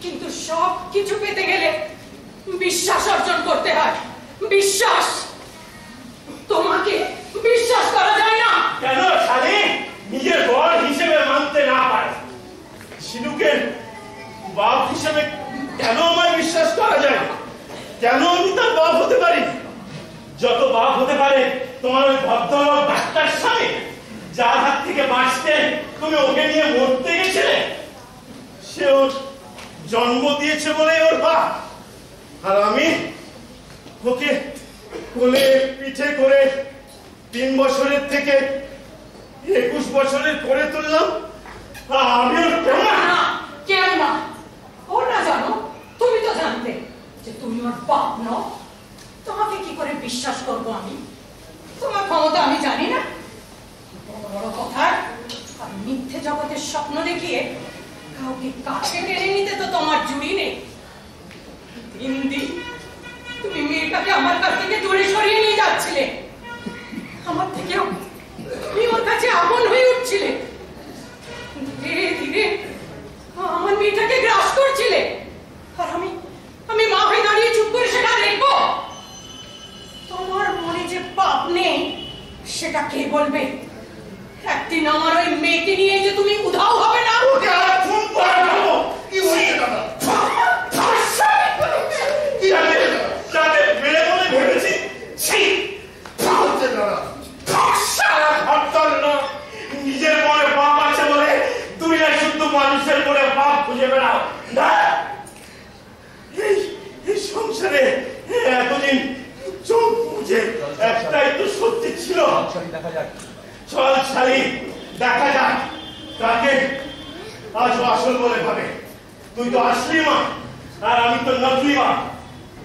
কিন্তু সব কিছু পেতে গেলে বিশ্বাস অর্জন করতে হয়। বিশ্বাস। কেন আমায় বিশ্বাস করা যায়? কেন আমি তার বাপ হতে পারি? যত বাপ হতে পারে তোমার ওই ভদ্রলোক ডাক্তার স্বামী, যার হাত থেকে বাঁচতে তুমি ওকে নিয়ে মরতে গেছিলে। সে ওর জন্ম দিয়েছে বলে ওর বাপ, আর আমি ওকে কোলে পিঠে করে 3 বছরের থেকে 21 বছরের করে তুললাম। আমি ওর কেউ না। কেউ না, ও না জানো, তুমি তো জানতে যে তুমি ওর বাপ নও। তোমাকে কি করে বিশ্বাস করবো আমি? তোমার ক্ষমতা আমি জানি না। বড় বড় কথা আর মিথ্যে জগতের স্বপ্ন দেখিয়ে কাউকে কাছে টেনে নিতে তো তোমার জুড়ি নেই। দিন দিন তুমি মেয়েটাকে আমার কাছ থেকে দূরে সরিয়ে নিয়ে যাচ্ছিলে, আমার থেকেও তুমি ওর কাছে আপন হয়ে উঠছিলে। ধীরে ধীরে আমার মেয়েটাকে গ্রাস করছিলে, আর আমি মা হয়ে দাঁড়িয়ে চুপ করে সেটা দেখবো। তোমার মনে যে পাপ নেই সেটা কে বলবে? একদিন আমার ওই মেয়েকে নিয়ে যে তুমি উধাও হবে না। ওকে আর খুন করে দেবো। কি হয়েছে দাদা? যাতে মেয়ে বলে ভেবেছি, কি হচ্ছে দাদা? নিজের মনে পাপ আছে বলে দুনিয়ায় শুধু মানুষের মনে পাপ খুঁজে বেড়াও না। এই সংসারে এতদিন চোখ বুঝে একটাই তো সত্যি ছিল। চল শালি দেখা যাক কাকে আজ আসল বলে ভাবে। তুই তো আসলি মা, আর আমি তো নকলি মা।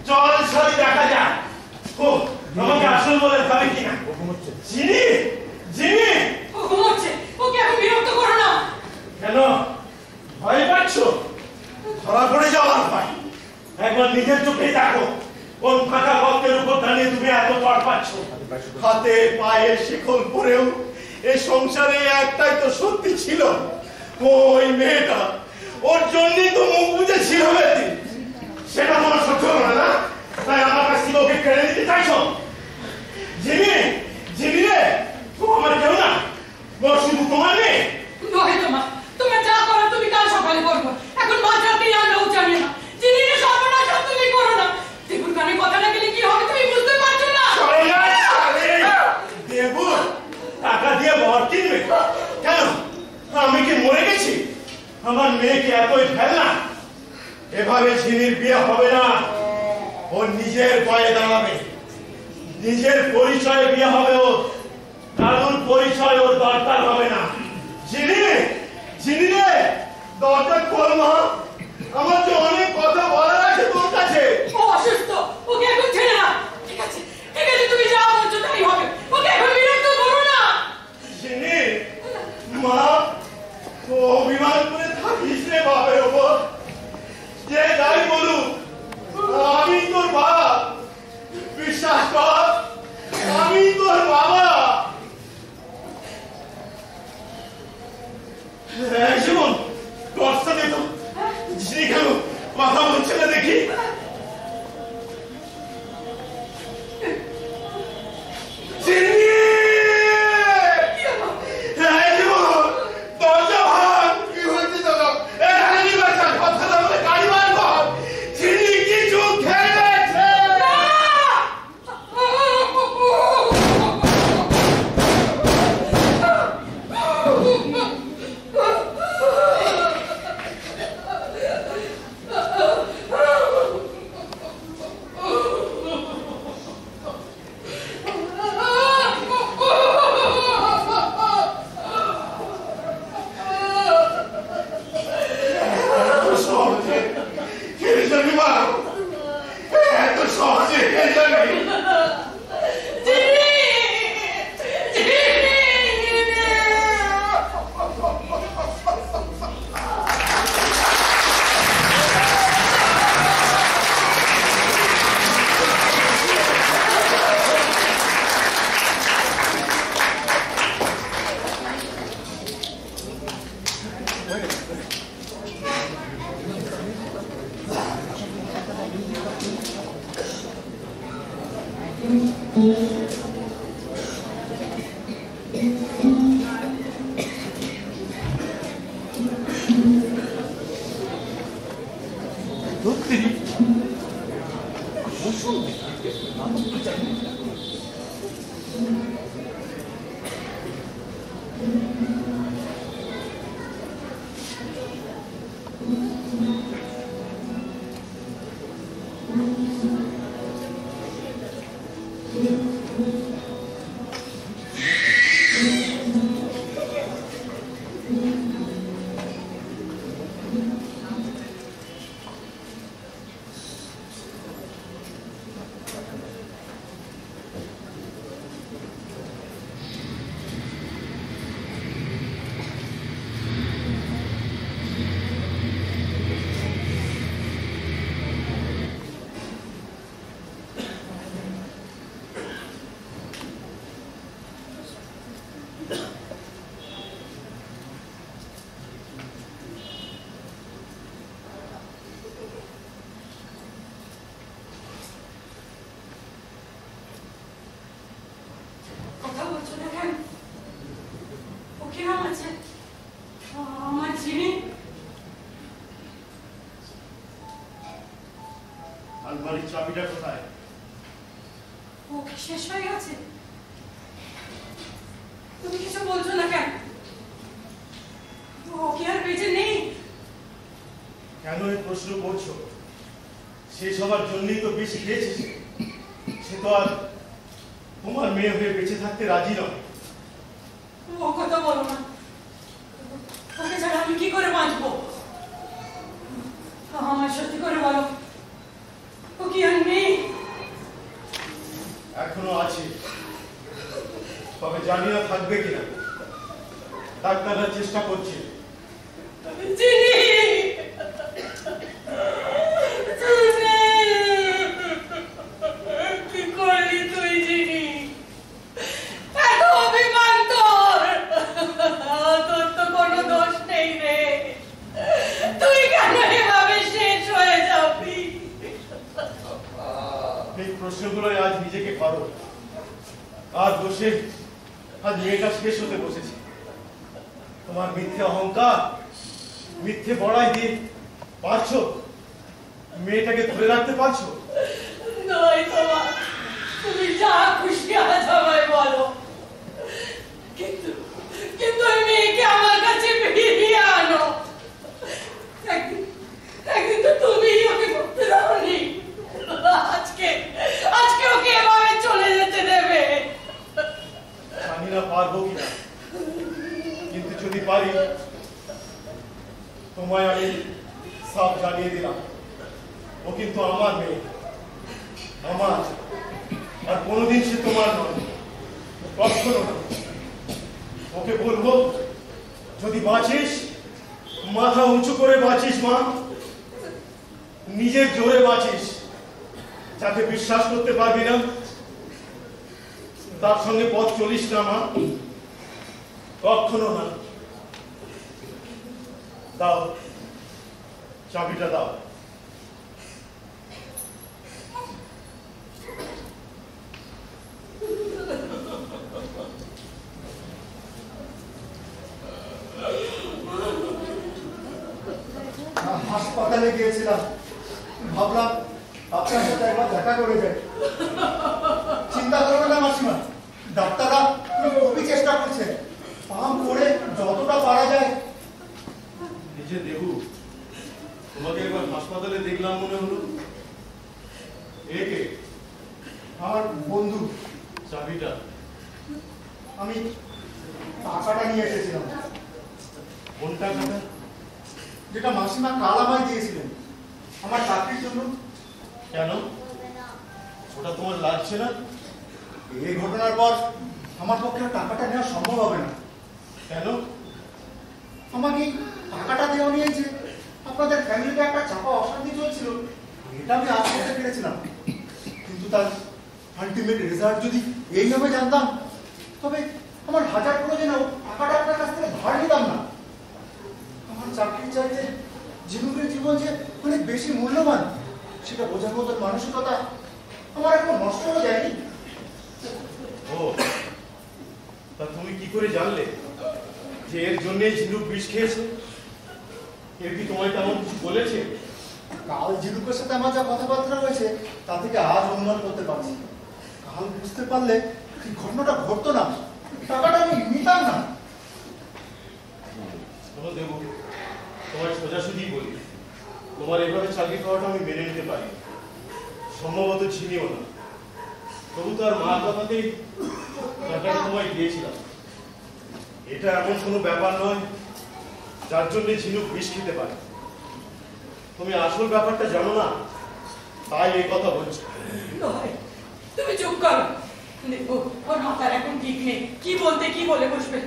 চল শালি দেখা যাক ও আমাকে আসল বলে ভাবে কিনা। জিনি জিনি ও ঘুমোচ্ছে, ওকে এখন বিরক্ত করো না। কেন ভয় পাচ্ছ? ধরা পড়ে যাওয়ার ভয়? একবার নিজের চোখে দেখো, কোন ফাঁকা ভক্তের উপর দাঁড়িয়ে তুমি এত পার পাচ্ছ। হাতে পায়ে শিকল পরেও এই সংসারে একটাই তো সত্যি ছিল, ওই মেয়েটা। ওর জন্যই তো মুখ বুঝে ছিল বেশি। সেটা তোমার সহ্য হলো না, তাই আমার কাছ থেকে ওকে কেড়ে নিতে চাইছো। জিমি জিমি রে, ও আমার কেউ না, ও শুধু তোমার মেয়ে। নহে তোমার যা করার তুমি কাল সকালে করবো। এখন মাঝরাতে আনলেও জানি না। জিনিসের সর্বনাশ তুমি করো না। দেখুন কানে কথা না গেলে কি হবে তুমি বুঝতে পারছো না। দেবু টাকা দিয়ে বর কিনবে কেন? আমি কি মরে গেছি? আমার মেয়েকে এতই ফেলনা। এভাবে ঝিনির বিয়ে হবে না। ও নিজের পায়ে দাঁড়াবে, নিজের পরিচয়ে বিয়ে হবে। ও কারোর পরিচয় ওর দরকার হবে না। ঝিনি ঝিনি রে, দরজা খোল মা, আমার যে অনেক কথা বলার আছে তোর কাছে। ও অসুস্থ, ওকে এখন ছেড়ে না। ঠিক আছে তুমি যা বলছো তাই হবে। ওকে এখন বিরক্ত করো না। ঝিনি মা, ও অভিমান করে থাকিস রে বাপের ওপর। যে যাই বলুক আমি তোর বাপ, বিশ্বাস কর আমি তোর বাবা। জীবন দশটা দে তো, ঝিনি কেন কথা বলছে না দেখি। কি হয়েছে দাদা? কথা বলে গাড়ি বার কর। ঝিনি কিছু খেয়েছে। সত্যি কৌশল নেই নাটক তো চাইবে আলমারির চাবিটা কোথায়? ও কি শেষ হয়ে গেছে? তুমি কিছু বলছো না কেন? ও কি আর বেঁচে নেই? কেন এই প্রশ্ন করছো? শেষ হবার জন্যই তো বেশি খেয়েছে সে তো আর তোমার মেয়ে হয়ে বেঁচে থাকতে রাজি নয়। ও কথা বলো না, ওকে ছাড়া আমি কি করে বাঁচবো? আমার সত্যি করে বলো, ও কি আর নেই? এখনো আছে, তবে জানি না থাকবে কিনা। ডাক্তাররা চেষ্টা করছে। কি করলি তুই জিনি? এত অভিমান তোর! তোর তো কোনো দোষ নেই রে, তুই কেন এভাবে শেষ হয়ে যাবি? এই প্রশ্নগুলোই আজ নিজেকে করো। আর বসে আজ মেয়েটা শেষ হতে বসেছে। তোমার মিথ্যে অহংকার, মিথ্যে বড়াই দিয়ে পারছো মেয়েটাকে ধরে রাখতে পারছো? নয় তোমার, তুমি যা খুশি আজ আমায় বলো, কিন্তু কিন্তু ওই মেয়েকে আমার কাছে ফিরিয়ে আনো। একদিন তো তুমি ওকে করতে দাওনি, আজকে ওকে এভাবে চলে যেতে দেবে? জানি না পারবো কিনা, কিন্তু যদি পারি তোমায় আমি সব জানিয়ে দিলাম। ও কিন্তু আমার মেয়ে, আমার, আর কোনোদিন সে তোমার নয়, কখনো না। ওকে বলবো, যদি বাঁচিস মাথা উঁচু করে বাঁচিস মা, নিজের জোরে বাঁচিস। যাকে বিশ্বাস করতে পারবি না তার সঙ্গে পথ চলিস না মা, কখনো না। দাও চাবিটা দাও। হাসপাতালে গিয়েছিলাম, ভাবলাম আপনার সাথে একবার দেখা করে যাই। চিন্তা করবেন না মাসিমা, ডাক্তাররা খুবই চেষ্টা করছে, পাম্প করে যতটা পারা যায়। নিজে দেবু, তোমাকে একবার হাসপাতালে দেখলাম মনে হলো। একে আমার বন্ধু। চাবিটা? আমি টাকাটা নিয়ে এসেছিলাম। কোন টাকাটা? যেটা মাসিমা কাল আমায় দিয়েছিলেন আমার চাকরির জন্য। কেন, ওটা তোমার লাগছে না? এই ঘটনার পর আমার পক্ষে টাকাটা নেওয়া সম্ভব হবে না। কেন? আমাকে টাকাটা দেওয়া নিয়ে যে আপনাদের ফ্যামিলিতে একটা চাপা অশান্তি চলছিল, এটা আমি আজ করতে পেরেছিলাম। কিন্তু তার আলটিমেট রেজাল্ট যদি এইভাবে জানতাম, তবে আমার হাজার প্রয়োজনেও টাকাটা আপনার কাছ থেকে ধার নিতাম না। আমার চাকরির চাইতে জীবনের জীবন যে অনেক বেশি মূল্যবান, সেটা বোঝার মতো মানসিকতা আমার এখন নষ্ট হয়ে যায়নি। ও, তা তুমি কি করে জানলে যে এর জন্যই ঝিনুক বিষ খেয়েছে? এর কি তোমায় তেমন কিছু বলেছে? কাল জিরুকের সাথে আমার যা কথাবার্তা হয়েছে তা থেকে আজ অনুমান করতে পারছি। কাল বুঝতে পারলে এই ঘটনাটা ঘটতো না, টাকাটা আমি নিতাম না। দেব, তোমার সোজাসুজি বলি, তোমার এভাবে চাকরি করাটা আমি মেনে নিতে পারি, সম্ভবত ছিনিও না। তবু তার মা কথাতেই টাকাটা তোমায় দিয়েছিলাম। এটা এমন কোনো ব্যাপার নয় যার জন্য ঝিনুক বিষ খেতে পারে। তুমি আসল ব্যাপারটা জানো না, তাই এই কথা বলছো। তুমি চুপ করো। দেখো, ওর মাথার এখন ঠিক নেই, কি বলতে কি বলে বসবে।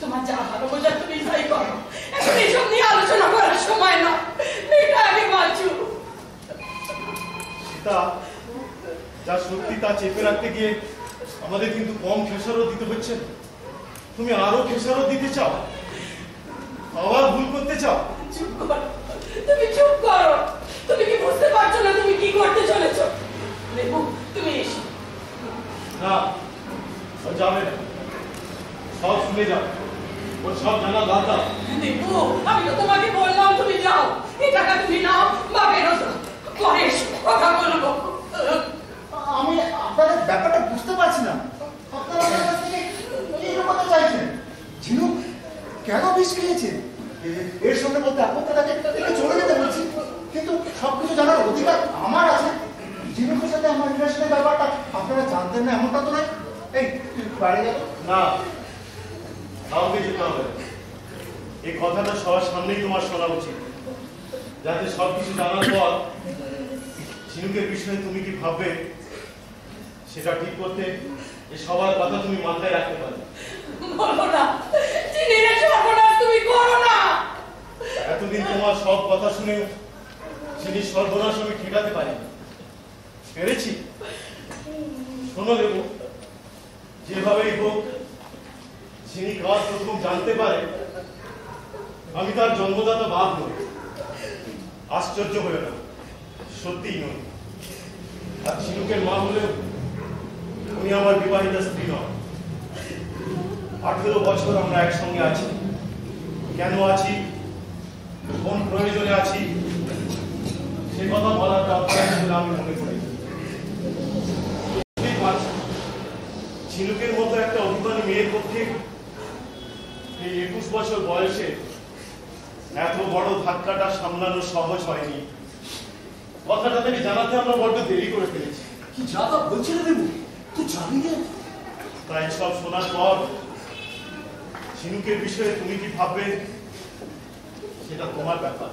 তোমার যা ভালো বোঝার তুমি তাই করো, এখন এইসব নিয়ে আলোচনা করার সময় না। এটা আগে বাঁচু। সীতা, যা সত্যি তা চেপে রাখতে গিয়ে আমাদের কিন্তু কম খেসারও দিতে হচ্ছে। তুমি আরো খেসারও দিতে চাও, আবার ভুল করতে চাও। চুপ করো, তুমি চুপ করো। তুমি কি বুঝতে পারছো না তুমি কি করতে চলেছ? দেখো, তুমি এসো। না, ও যাবে না, সব শুনে যাও, ওর সব জানা দরকার। দেখো, আমি তো তোমাকে বললাম তুমি যাও, এই টাকা তুমি নাও বা বেরো যাও। পরে এসো, কথা বলবো। আমি আপনাদের ব্যাপারটা বুঝতে পারছি না। আপনারা আমার কাছ থেকে কি লুকাতে চাইছেন? ঝিনুক কেন বিষ খেয়েছে? এর সঙ্গে বলতে আপনাকে চলে যেতে বলছি, কিন্তু সবকিছু জানার অধিকার আমার আছে। ঝিনুকের সাথে আমার রিলেশনের ব্যাপারটা আপনারা জানতেন না এমনটা তো নয়। এই বাড়ি যাবো না, কাউকে যেতে হবে। এই কথাটা সবার সামনেই তোমার শোনা উচিত, যাতে সবকিছু জানার পর ঝিনুকের বিষয়ে তুমি কি ভাববে সেটা ঠিক করতে এই সবার কথা তুমি মাথায় রাখতে পারো। বলো না, চিনিরে সর্বনাশ তুমি করো না। এতদিন তোমার সব কথা শুনে চিনি সর্বনাশ আমি ঠেকাতে পারি পেরেছি। শোনো দেবো, যেভাবেই হোক যিনি কাজ প্রথম জানতে পারে আমি তার জন্মদাতা বাপ নই। আশ্চর্য হয়ে না, সত্যিই নই। আর ঝিনুকের মা হলেও উনি আমার বিবাহিতা স্ত্রী নয়। 18 বছর আমরা একসঙ্গে আছি। কেন আছি, কোন প্রয়োজনে আছি, সে কথা বলার দরকার বলে আমি মনে করি। ঝিনুকের মতো একটা অভিমানী মেয়ের পক্ষে এই 21 বছর বয়সে এত বড় ধাক্কাটা সামলানো সহজ হয়নি। কথাটা থেকে জানাতে আমরা বড্ড দেরি করে ফেলেছি। কি যা তা বলছি না দেবু, তুই জানি না। তাই সব শোনার পর ঝিনুকের বিষয়ে তুমি কি ভাববে সেটা তোমার ব্যাপার।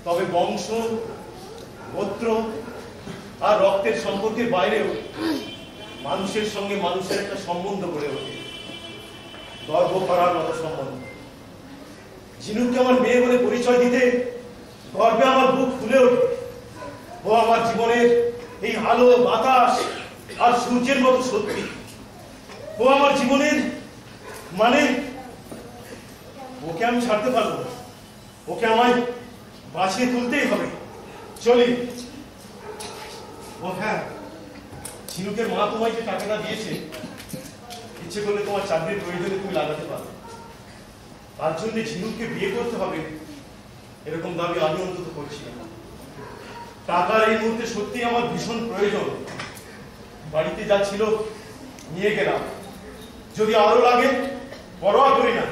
তবে বংশ, গোত্র আর রক্তের সম্পর্কের বাইরেও মানুষের সঙ্গে মানুষের একটা সম্বন্ধ গড়ে ওঠে, গর্ব করার মতো সম্বন্ধ। ঝিনুককে আমার মেয়ে বলে পরিচয় দিতে গর্বে আমার বুক ফুলে ওঠে। ও আমার জীবনের এই আলো, বাতাস আর সূর্যের মতো সত্যি। ও আমার জীবনের মানে, ওকে আমি ছাড়তে পারবো না। ওকে আমায় বাঁচিয়ে তুলতেই হবে। চলি। ও হ্যাঁ, ঝিনুকের মা তোমায় যে টাকাটা দিয়েছে, ইচ্ছে করলে তোমার চাকরির প্রয়োজনে তুমি লাগাতে পারো। তার জন্য ঝিনুককে বিয়ে করতে হবে এরকম দাবি আমি অন্তত করছি না। টাকার এই মুহূর্তে সত্যি আমার ভীষণ প্রয়োজন। বাড়িতে যা ছিল নিয়ে গেলাম, যদি আরো লাগে পরোয়া করি না।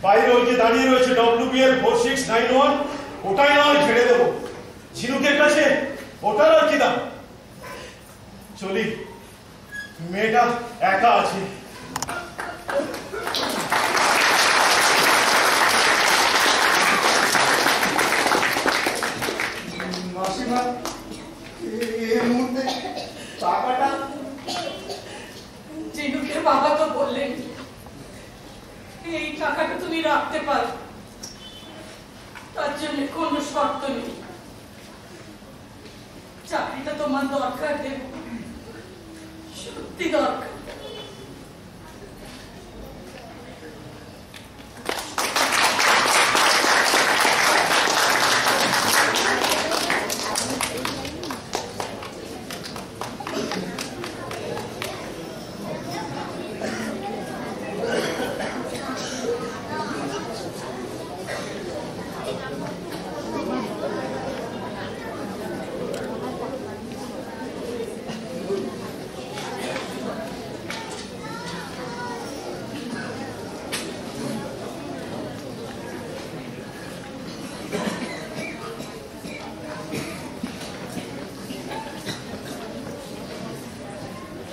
বাইরে ওই যে দাঁড়িয়ে রয়েছে WBL 4691, ওটাই না হয় ছেড়ে দেবো। ঝিনুকের কাছে ওটার আর কি দাম। চলি, মেয়েটা একা আছে। মাসিমা, এই মুহূর্তে টাকাটা ঝিনুকের বাবা তো বললেন এই টাকাটা তুমি রাখতে পারো, তার জন্য কোনো শর্ত নেই। চাকরিটা তোমার দরকার দেব, সত্যি দরকার।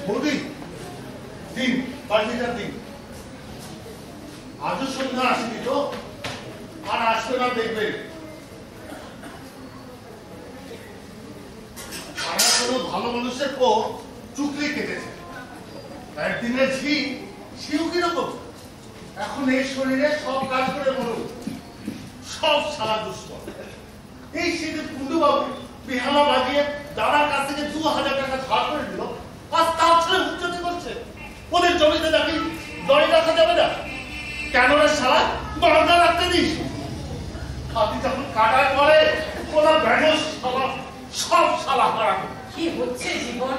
বৌদি দিন পার্টিটার দিন আজও সন্ধ্যা আসেনি তো আর আসবে না দেখবে আমার কোনো ভালো মানুষের পো চুকলি কেটেছে একদিনের ঝি শিউ কিরকম এখন এই শরীরে সব কাজ করে বলুন সব সারা দুষ্ট এই শীতের কুন্ডু বাবু বেহালা বাজিয়ে দাদার কাছ থেকে 2000 টাকা ধার করে দিল আর তার ছেলে উচ্চতি করছে ওদের জমিতে দেখি দড়ি রাখা যাবে না কেন রে শালা দরজা রাখতে দিস খাতি যখন কাটার পরে ওরা ব্যানস সব শালা হারাবে কি হচ্ছে জীবন?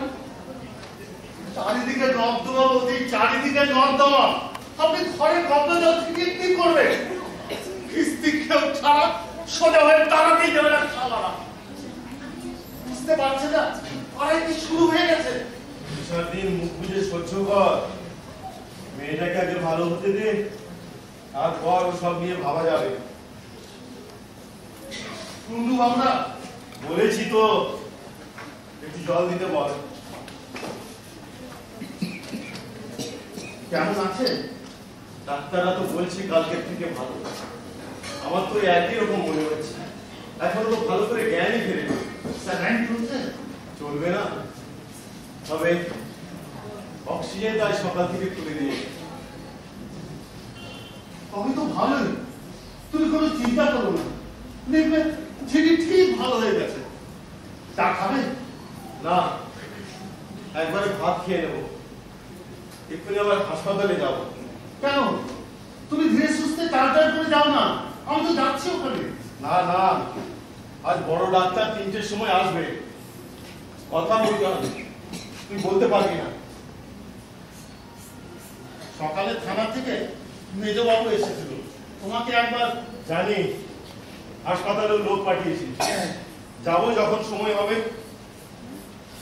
চারিদিকে নর্দমা বলতে চারিদিকে নর্দমা আপনি ঘরে কত জল থেকে কি করবে কিস্তি কেউ ছাড়া সোজা হয়ে তাড়াতেই যাবে না শালারা বুঝতে পারছে না আরে কি শুরু হয়ে গেছে সারাদিন মুখ বুঝে সহ্য কর মেয়েটাকে আগে ভালো হতে দে তারপর সব নিয়ে ভাবা যাবে কুন্ডু আমরা বলেছি তো একটু জল দিতে বল কেমন আছে ডাক্তাররা তো বলছে কালকে থেকে ভালো আমার তো একই রকম মনে হচ্ছে এখন তো ভালো করে জ্ঞানই ফিরে স্যালাইন চলছে চলবে না তবে অক্সিজেন তাই সকাল থেকে তুলে দিয়ে তবে তো ভালোই তুমি কোনো চিন্তা করো না দেখবে ছেলে ঠিক ভালো হয়ে গেছে চা খাবে না একবারে ভাত খেয়ে নেবো এক্ষুনি আবার হাসপাতালে যাব কেন তুমি ধীরে সুস্থে তাড়াতাড়ি করে যাও না আমি তো যাচ্ছি ওখানে না না আজ বড় ডাক্তার 3টের সময় আসবে কথা বলতে হবে তুই বলতে পারবি না সকালে থানা থেকে মেজবাবু এসেছিল তোমাকে একবার জানি হাসপাতালে লোক পাঠিয়েছি যাবো যখন সময় হবে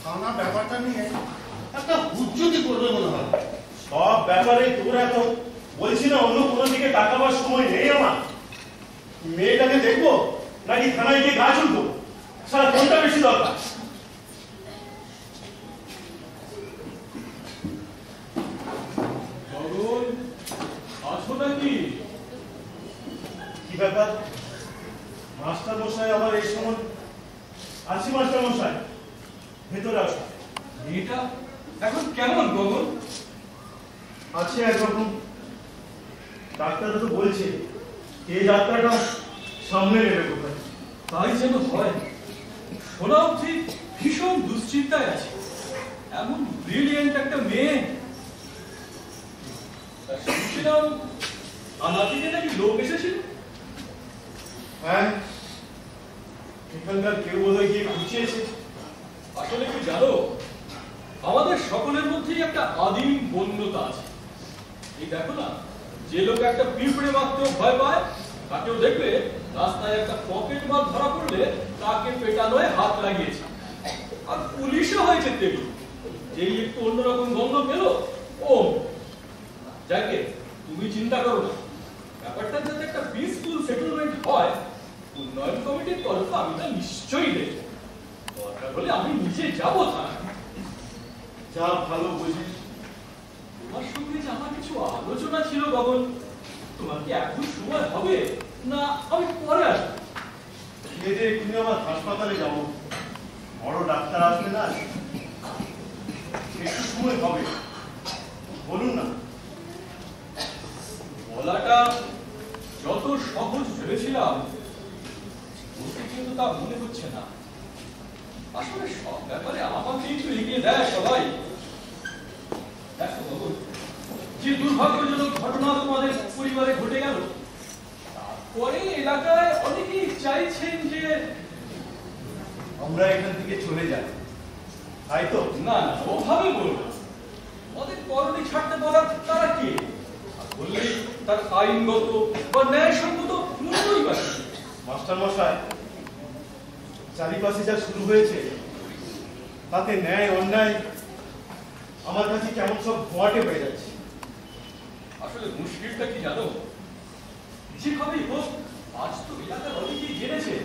থানা ব্যাপারটা নিয়ে একটা হুজ্জতি করবে মনে হয় সব ব্যাপারে তোর এত বলছি না অন্য কোনো দিকে তাকাবার সময় নেই আমার মেয়েটাকে দেখবো নাকি থানায় গিয়ে গা চুলবো সারা কোনটা বেশি দরকার গগন, আছো নাকি? কি ব্যাপার মাস্টার মশাই আবার এই সময় আছি মাস্টার মশাই ভেতরে আসো মেয়েটা এখন কেমন গগন? আছে একরকম ডাক্তার তো বলছে এই যাত্রাটা সামনে নেবে কোথায় তাই যেন হয়। শোনা অবধি ভীষণ দুশ্চিন্তায় আছে। এমন ব্রিলিয়েন্ট একটা মেয়ে। শুনছিলাম আনাতিতে নাকি লোক এসেছিল। হ্যাঁ এখানকার কেউ বোধহয় গিয়ে খুঁচিয়েছে আসলে কি জানো, আমাদের সকলের মধ্যেই একটা আদিম বন্যতা আছে। এই দেখো না, যে লোক একটা পিঁপড়ে মারতেও ভয় পায়, তাকেও দেখবে রাস্তায় একটা পকেট মার ধরা পড়লে তাকে পেটানোয় হাত লাগিয়েছে। আর পুলিশও হয়েছে তেমনি, যেই একটু অন্যরকম গন্ধ পেল ও যাকে তুমি চিন্তা করো না, ব্যাপারটা যাতে একটা পিসফুল সেটেলমেন্ট হয় উন্নয়ন কমিটির তরফে আমি তা নিশ্চয়ই দেখব। দরকার হলে আমি নিজে যাবো থানায়। যা ভালো বুঝি তোমার সঙ্গে যে আমার কিছু আলোচনা ছিল গগন, তোমার কি এখন সময় হবে না আমি পরে আসবো? খেয়ে এক্ষুনি আমার হাসপাতালে যাবো বড় ডাক্তার আসবে না একটু সময় হবে বলুন না বলাটা যত সহজ ভেবেছিলাম বলতে কিন্তু তা মনে হচ্ছে না। আসলে সব ব্যাপারে আমাকে একটু এগিয়ে দেয় সবাই। দেখো গগন, যে দুর্ভাগ্যজনক ঘটনা তোমাদের পরিবারে ঘটে গেল, তারপরে এলাকায় অনেকেই চাইছেন যে আমরা এখান থেকে চলে যাই তাই তো না না ওভাবে বলবো না। ওদের করণী ছাড়তে বলার তারা কে? আর বললেই তার আইনগত বা ন্যায়সঙ্গত মূল্যই বা কি? মাস্টার মশাই চারিপাশে যা শুরু হয়েছে তাতে ন্যায় অন্যায় আমার কাছে কেমন সব ধোঁয়াটে হয়ে যাচ্ছে আসলে মুশকিলটা কি জানো, যেভাবেই হোক আজ তো এলাকার অনেকেই জেনেছে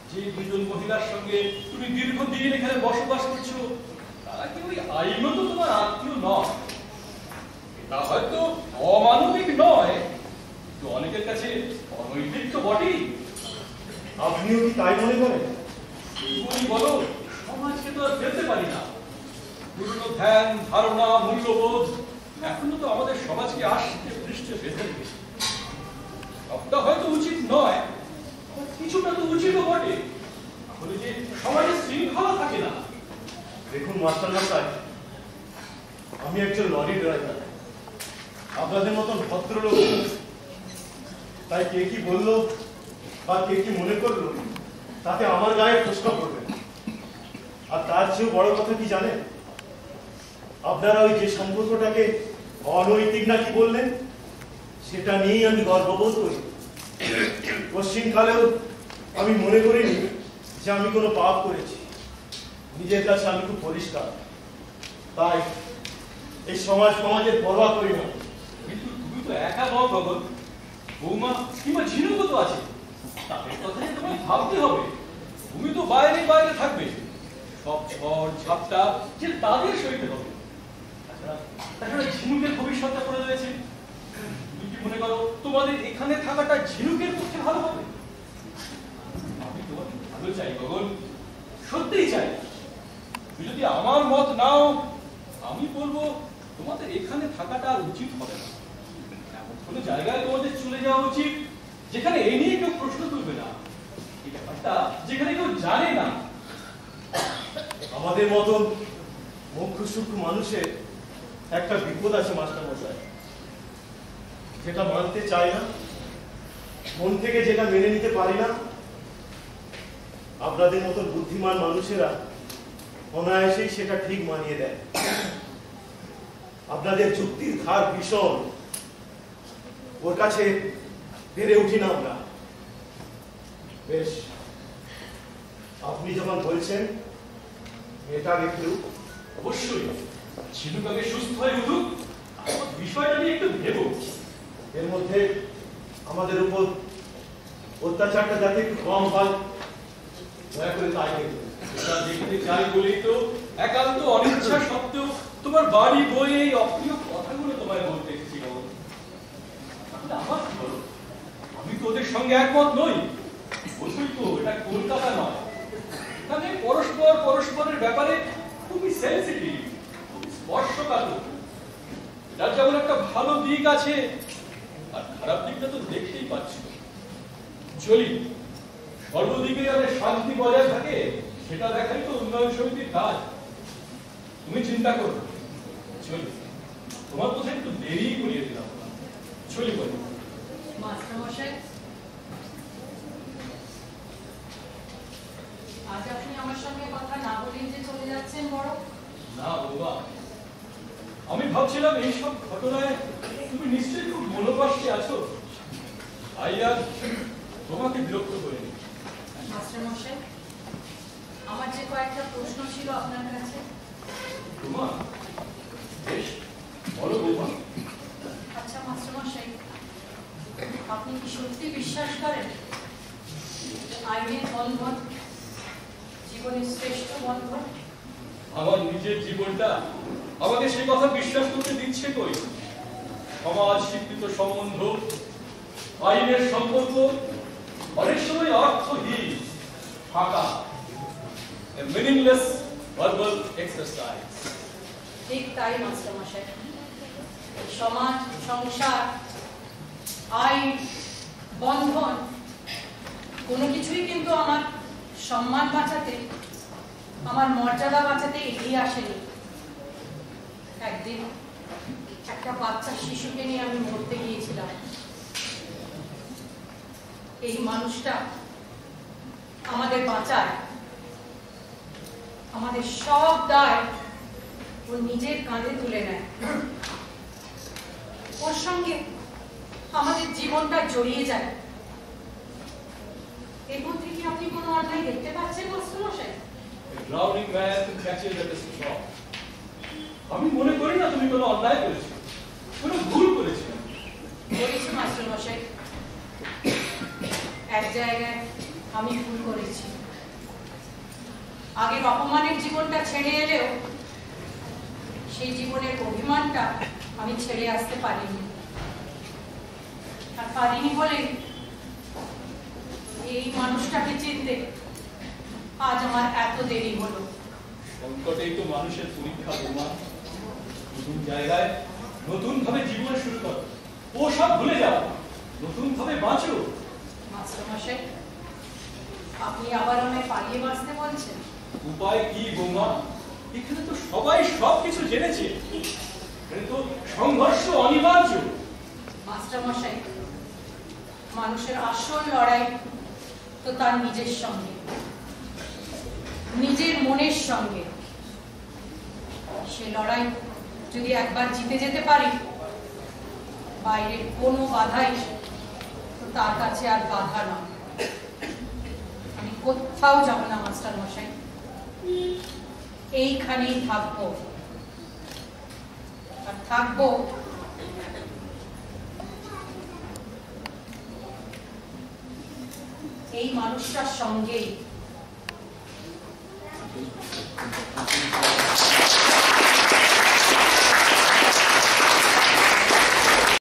যে দুজন মহিলার সঙ্গে তুমি দীর্ঘদিন এখানে বসবাস করছো, তারা কি ওই আইনত তোমার তা হয়তো অমানবিক নয়, তো অনেকের কাছে অনৈতিক তো বটেই। আপনিও কি তাই মনে করেন? তুমি বলো, সমাজকে তো আর ফেলতে পারি না। পুরনো ধ্যান, ধারণা, মূল্যবোধ এখনো তো আমাদের সমাজকে আষ্টে পৃষ্ঠে বেঁধে রেখেছে। সবটা হয়তো উচিত নয়, কিছুটা তো উচিতও বটে, তাহলে যে সমাজে শৃঙ্খলা থাকে না। দেখুন মাস্টার মশাই, আমি একজন লরি ড্রাইভার, আপনাদের মতন ভদ্রলোক। তাই কে কি বললো বা কে কি মনে করলো তাতে আমার গায়ে প্রশ্ন করবে। আর তার চেয়েও বড় কথা কি জানেন, আপনারা ওই যে সম্পর্কটাকে অনৈতিক নাকি বললেন, সেটা নিয়েই আমি গর্ববোধ করি। পশ্চিমকালেও আমি মনে করিনি যে আমি কোনো পাপ করেছি। নিজের কাছে আমি খুব পরিষ্কার, তাই এই সমাজের পরোয়া করি না। কিন্তু তুমি তো একা নও ভগত, বৌমা কিংবা ঝিনুকও তো আছে, তাদের কথাই তোমায় ভাবতে হবে। তুমি তো বাইরে বাইরে থাকবে, সব ঝড় ঝাপটা যে তাদের সইতে হবে। তাছাড়া ঝিনুকের ভবিষ্যৎটা করে রয়েছে। তুমি কি মনে করো তোমাদের এখানে থাকাটা ঝিনুকের পক্ষে ভালো হবে? আমি তোমাকে ভালো চাই গগন, সত্যিই চাই। তুমি যদি আমার মত নাও, আমি বলবো তোমাদের এখানে থাকাটা আর উচিত হবে না। এমন কোনো জায়গায় তোমাদের চলে যাওয়া উচিত যেখানে এ নিয়ে কেউ প্রশ্ন তুলবে না, এই ব্যাপারটা যেখানে কেউ জানে না। আমাদের মতন মুখ্য সূক্ষ্ম মানুষের একটা বিপদ আছে মাস্টার মশাই, যেটা মানতে চায় না, মন থেকে যেটা মেনে নিতে পারি না। আপনাদের মতন বুদ্ধিমান মানুষেরা অনায়াসেই সেটা ঠিক মানিয়ে দেয়। আপনাদের যুক্তির ধার ভীষণ, ওর কাছে পেরে উঠি না আমরা। বেশ, আপনি যখন বলছেন এটা আগে ফেলুক। অবশ্যই ঝিনুক আগে সুস্থ হয়ে উঠুক, বিষয়টা নিয়ে একটু ভেবো। এর মধ্যে আমাদের উপর অত্যাচারটা যাতে একটু কম হয়, দয়া করে তাই দেখুন। এটা দেখতে চাই বলেই তো একান্ত অনিচ্ছা সত্ত্বেও তোমার বাড়ি বই এই অপ্রিয় কথাগুলো তোমায় বলতে এসেছি। তাহলে আমার কি বলো, আমি তো ওদের সঙ্গে একমত নই। বলছি তো এটা কলকাতা নয়, এখানে পরস্পরের ব্যাপারে খুবই সেন্সিটিভ, খুবই স্পর্শকাতর। যার যেমন একটা ভালো দিক আছে, আর খারাপ দিকটা তো দেখতেই পাচ্ছ। চলি, সর্বদিকে যাতে শান্তি বজায় থাকে সেটা দেখাই তো উন্নয়ন সমিতির কাজ। তুমি চিন্তা করো, চলি। তোমার কোথায় একটু দেরি করিয়ে দিলাম, চলি বলি। মাস্টারমশাই, আজ আপনি আমার সঙ্গে কথা না বলেই যে চলে যাচ্ছেন বড়? না বাবা, আমি ভাবছিলাম এইসব ঘটনায় তুমি নিশ্চয়ই খুব মনোকষ্টে আছো, তাই আর তোমাকে বিরক্ত করিনি। মাস্টারমশাই, আমার যে কয়েকটা প্রশ্ন ছিল আপনার কাছে। তোমার বেশ, বলো বৌমা। আচ্ছা মাস্টারমশাই, আপনি কি সত্যি বিশ্বাস করেন আইনের বন্ধন জীবনের শ্রেষ্ঠ বন্ধন? আমার নিজের জীবনটা আমাকে সেই কথা বিশ্বাস করতে দিচ্ছে কই। সমাজ স্বীকৃত সম্বন্ধ, আইনের সম্পর্ক অনেক সময় অর্থহীন, ফাঁকা, মিনিংলেস ভার্বাল এক্সারসাইজ। ঠিক তাই মাস্টারমশাই, সমাজ, সংসার, আইন, বন্ধন কোনো কিছুই কিন্তু আমার সম্মান বাঁচাতে, আমার মর্যাদা বাঁচাতে এগিয়ে আসেনি। একদিন একটা বাচ্চা শিশুকে নিয়ে আমি মরতে গিয়েছিলাম। এই মানুষটা আমাদের বাঁচায়, আমাদের সব দায় ও নিজের কাঁধে তুলে নেয়। ওর সঙ্গে আমাদের জীবনটা জড়িয়ে যায়। এর মধ্যে কি আপনি কোনো অন্যায় দেখতে পাচ্ছেন মাস্টারমশাই? Drowning man catches at a straw. আমি মনে করি না তুমি কোনো অন্যায় করেছো, কোনো ভুল করেছো। বলেছি মাস্টারমশাই, এক জায়গায় আমি ভুল করেছি। আগের অপমানের জীবনটা ছেড়ে এলেও সেই জীবনের অভিমানটা আমি ছেড়ে আসতে পারিনি। আর পারিনি বলে এই মানুষটাকে চিনতে আজ আমার এত দেরি হলো। সংকটেই তো মানুষের পরীক্ষা বোমা। নতুন জায়গায় নতুন ভাবে জীবন শুরু করো, ও সব ভুলে যাও, নতুন ভাবে বাঁচো। মাস্টারমশাই, আপনি আবার আমায় পালিয়ে বাঁচতে বলছেন? উপায় কি বোমা? এখানে তো সবাই সবকিছু জেনেছে, এখানে তো সংঘর্ষ অনিবার্য। মাস্টারমশাই, মানুষের আসল লড়াই তো তার নিজের সঙ্গে, নিজের মনের সঙ্গে। সে লড়াই যদি একবার জিতে যেতে পারি, বাইরের কোনো বাধাই তো তার কাছে আর বাধা না। আমি কোথাও যাব না মাস্টারমশাই, এইখানেই থাকবো। আর থাকবো এই মানুষটার সঙ্গেই।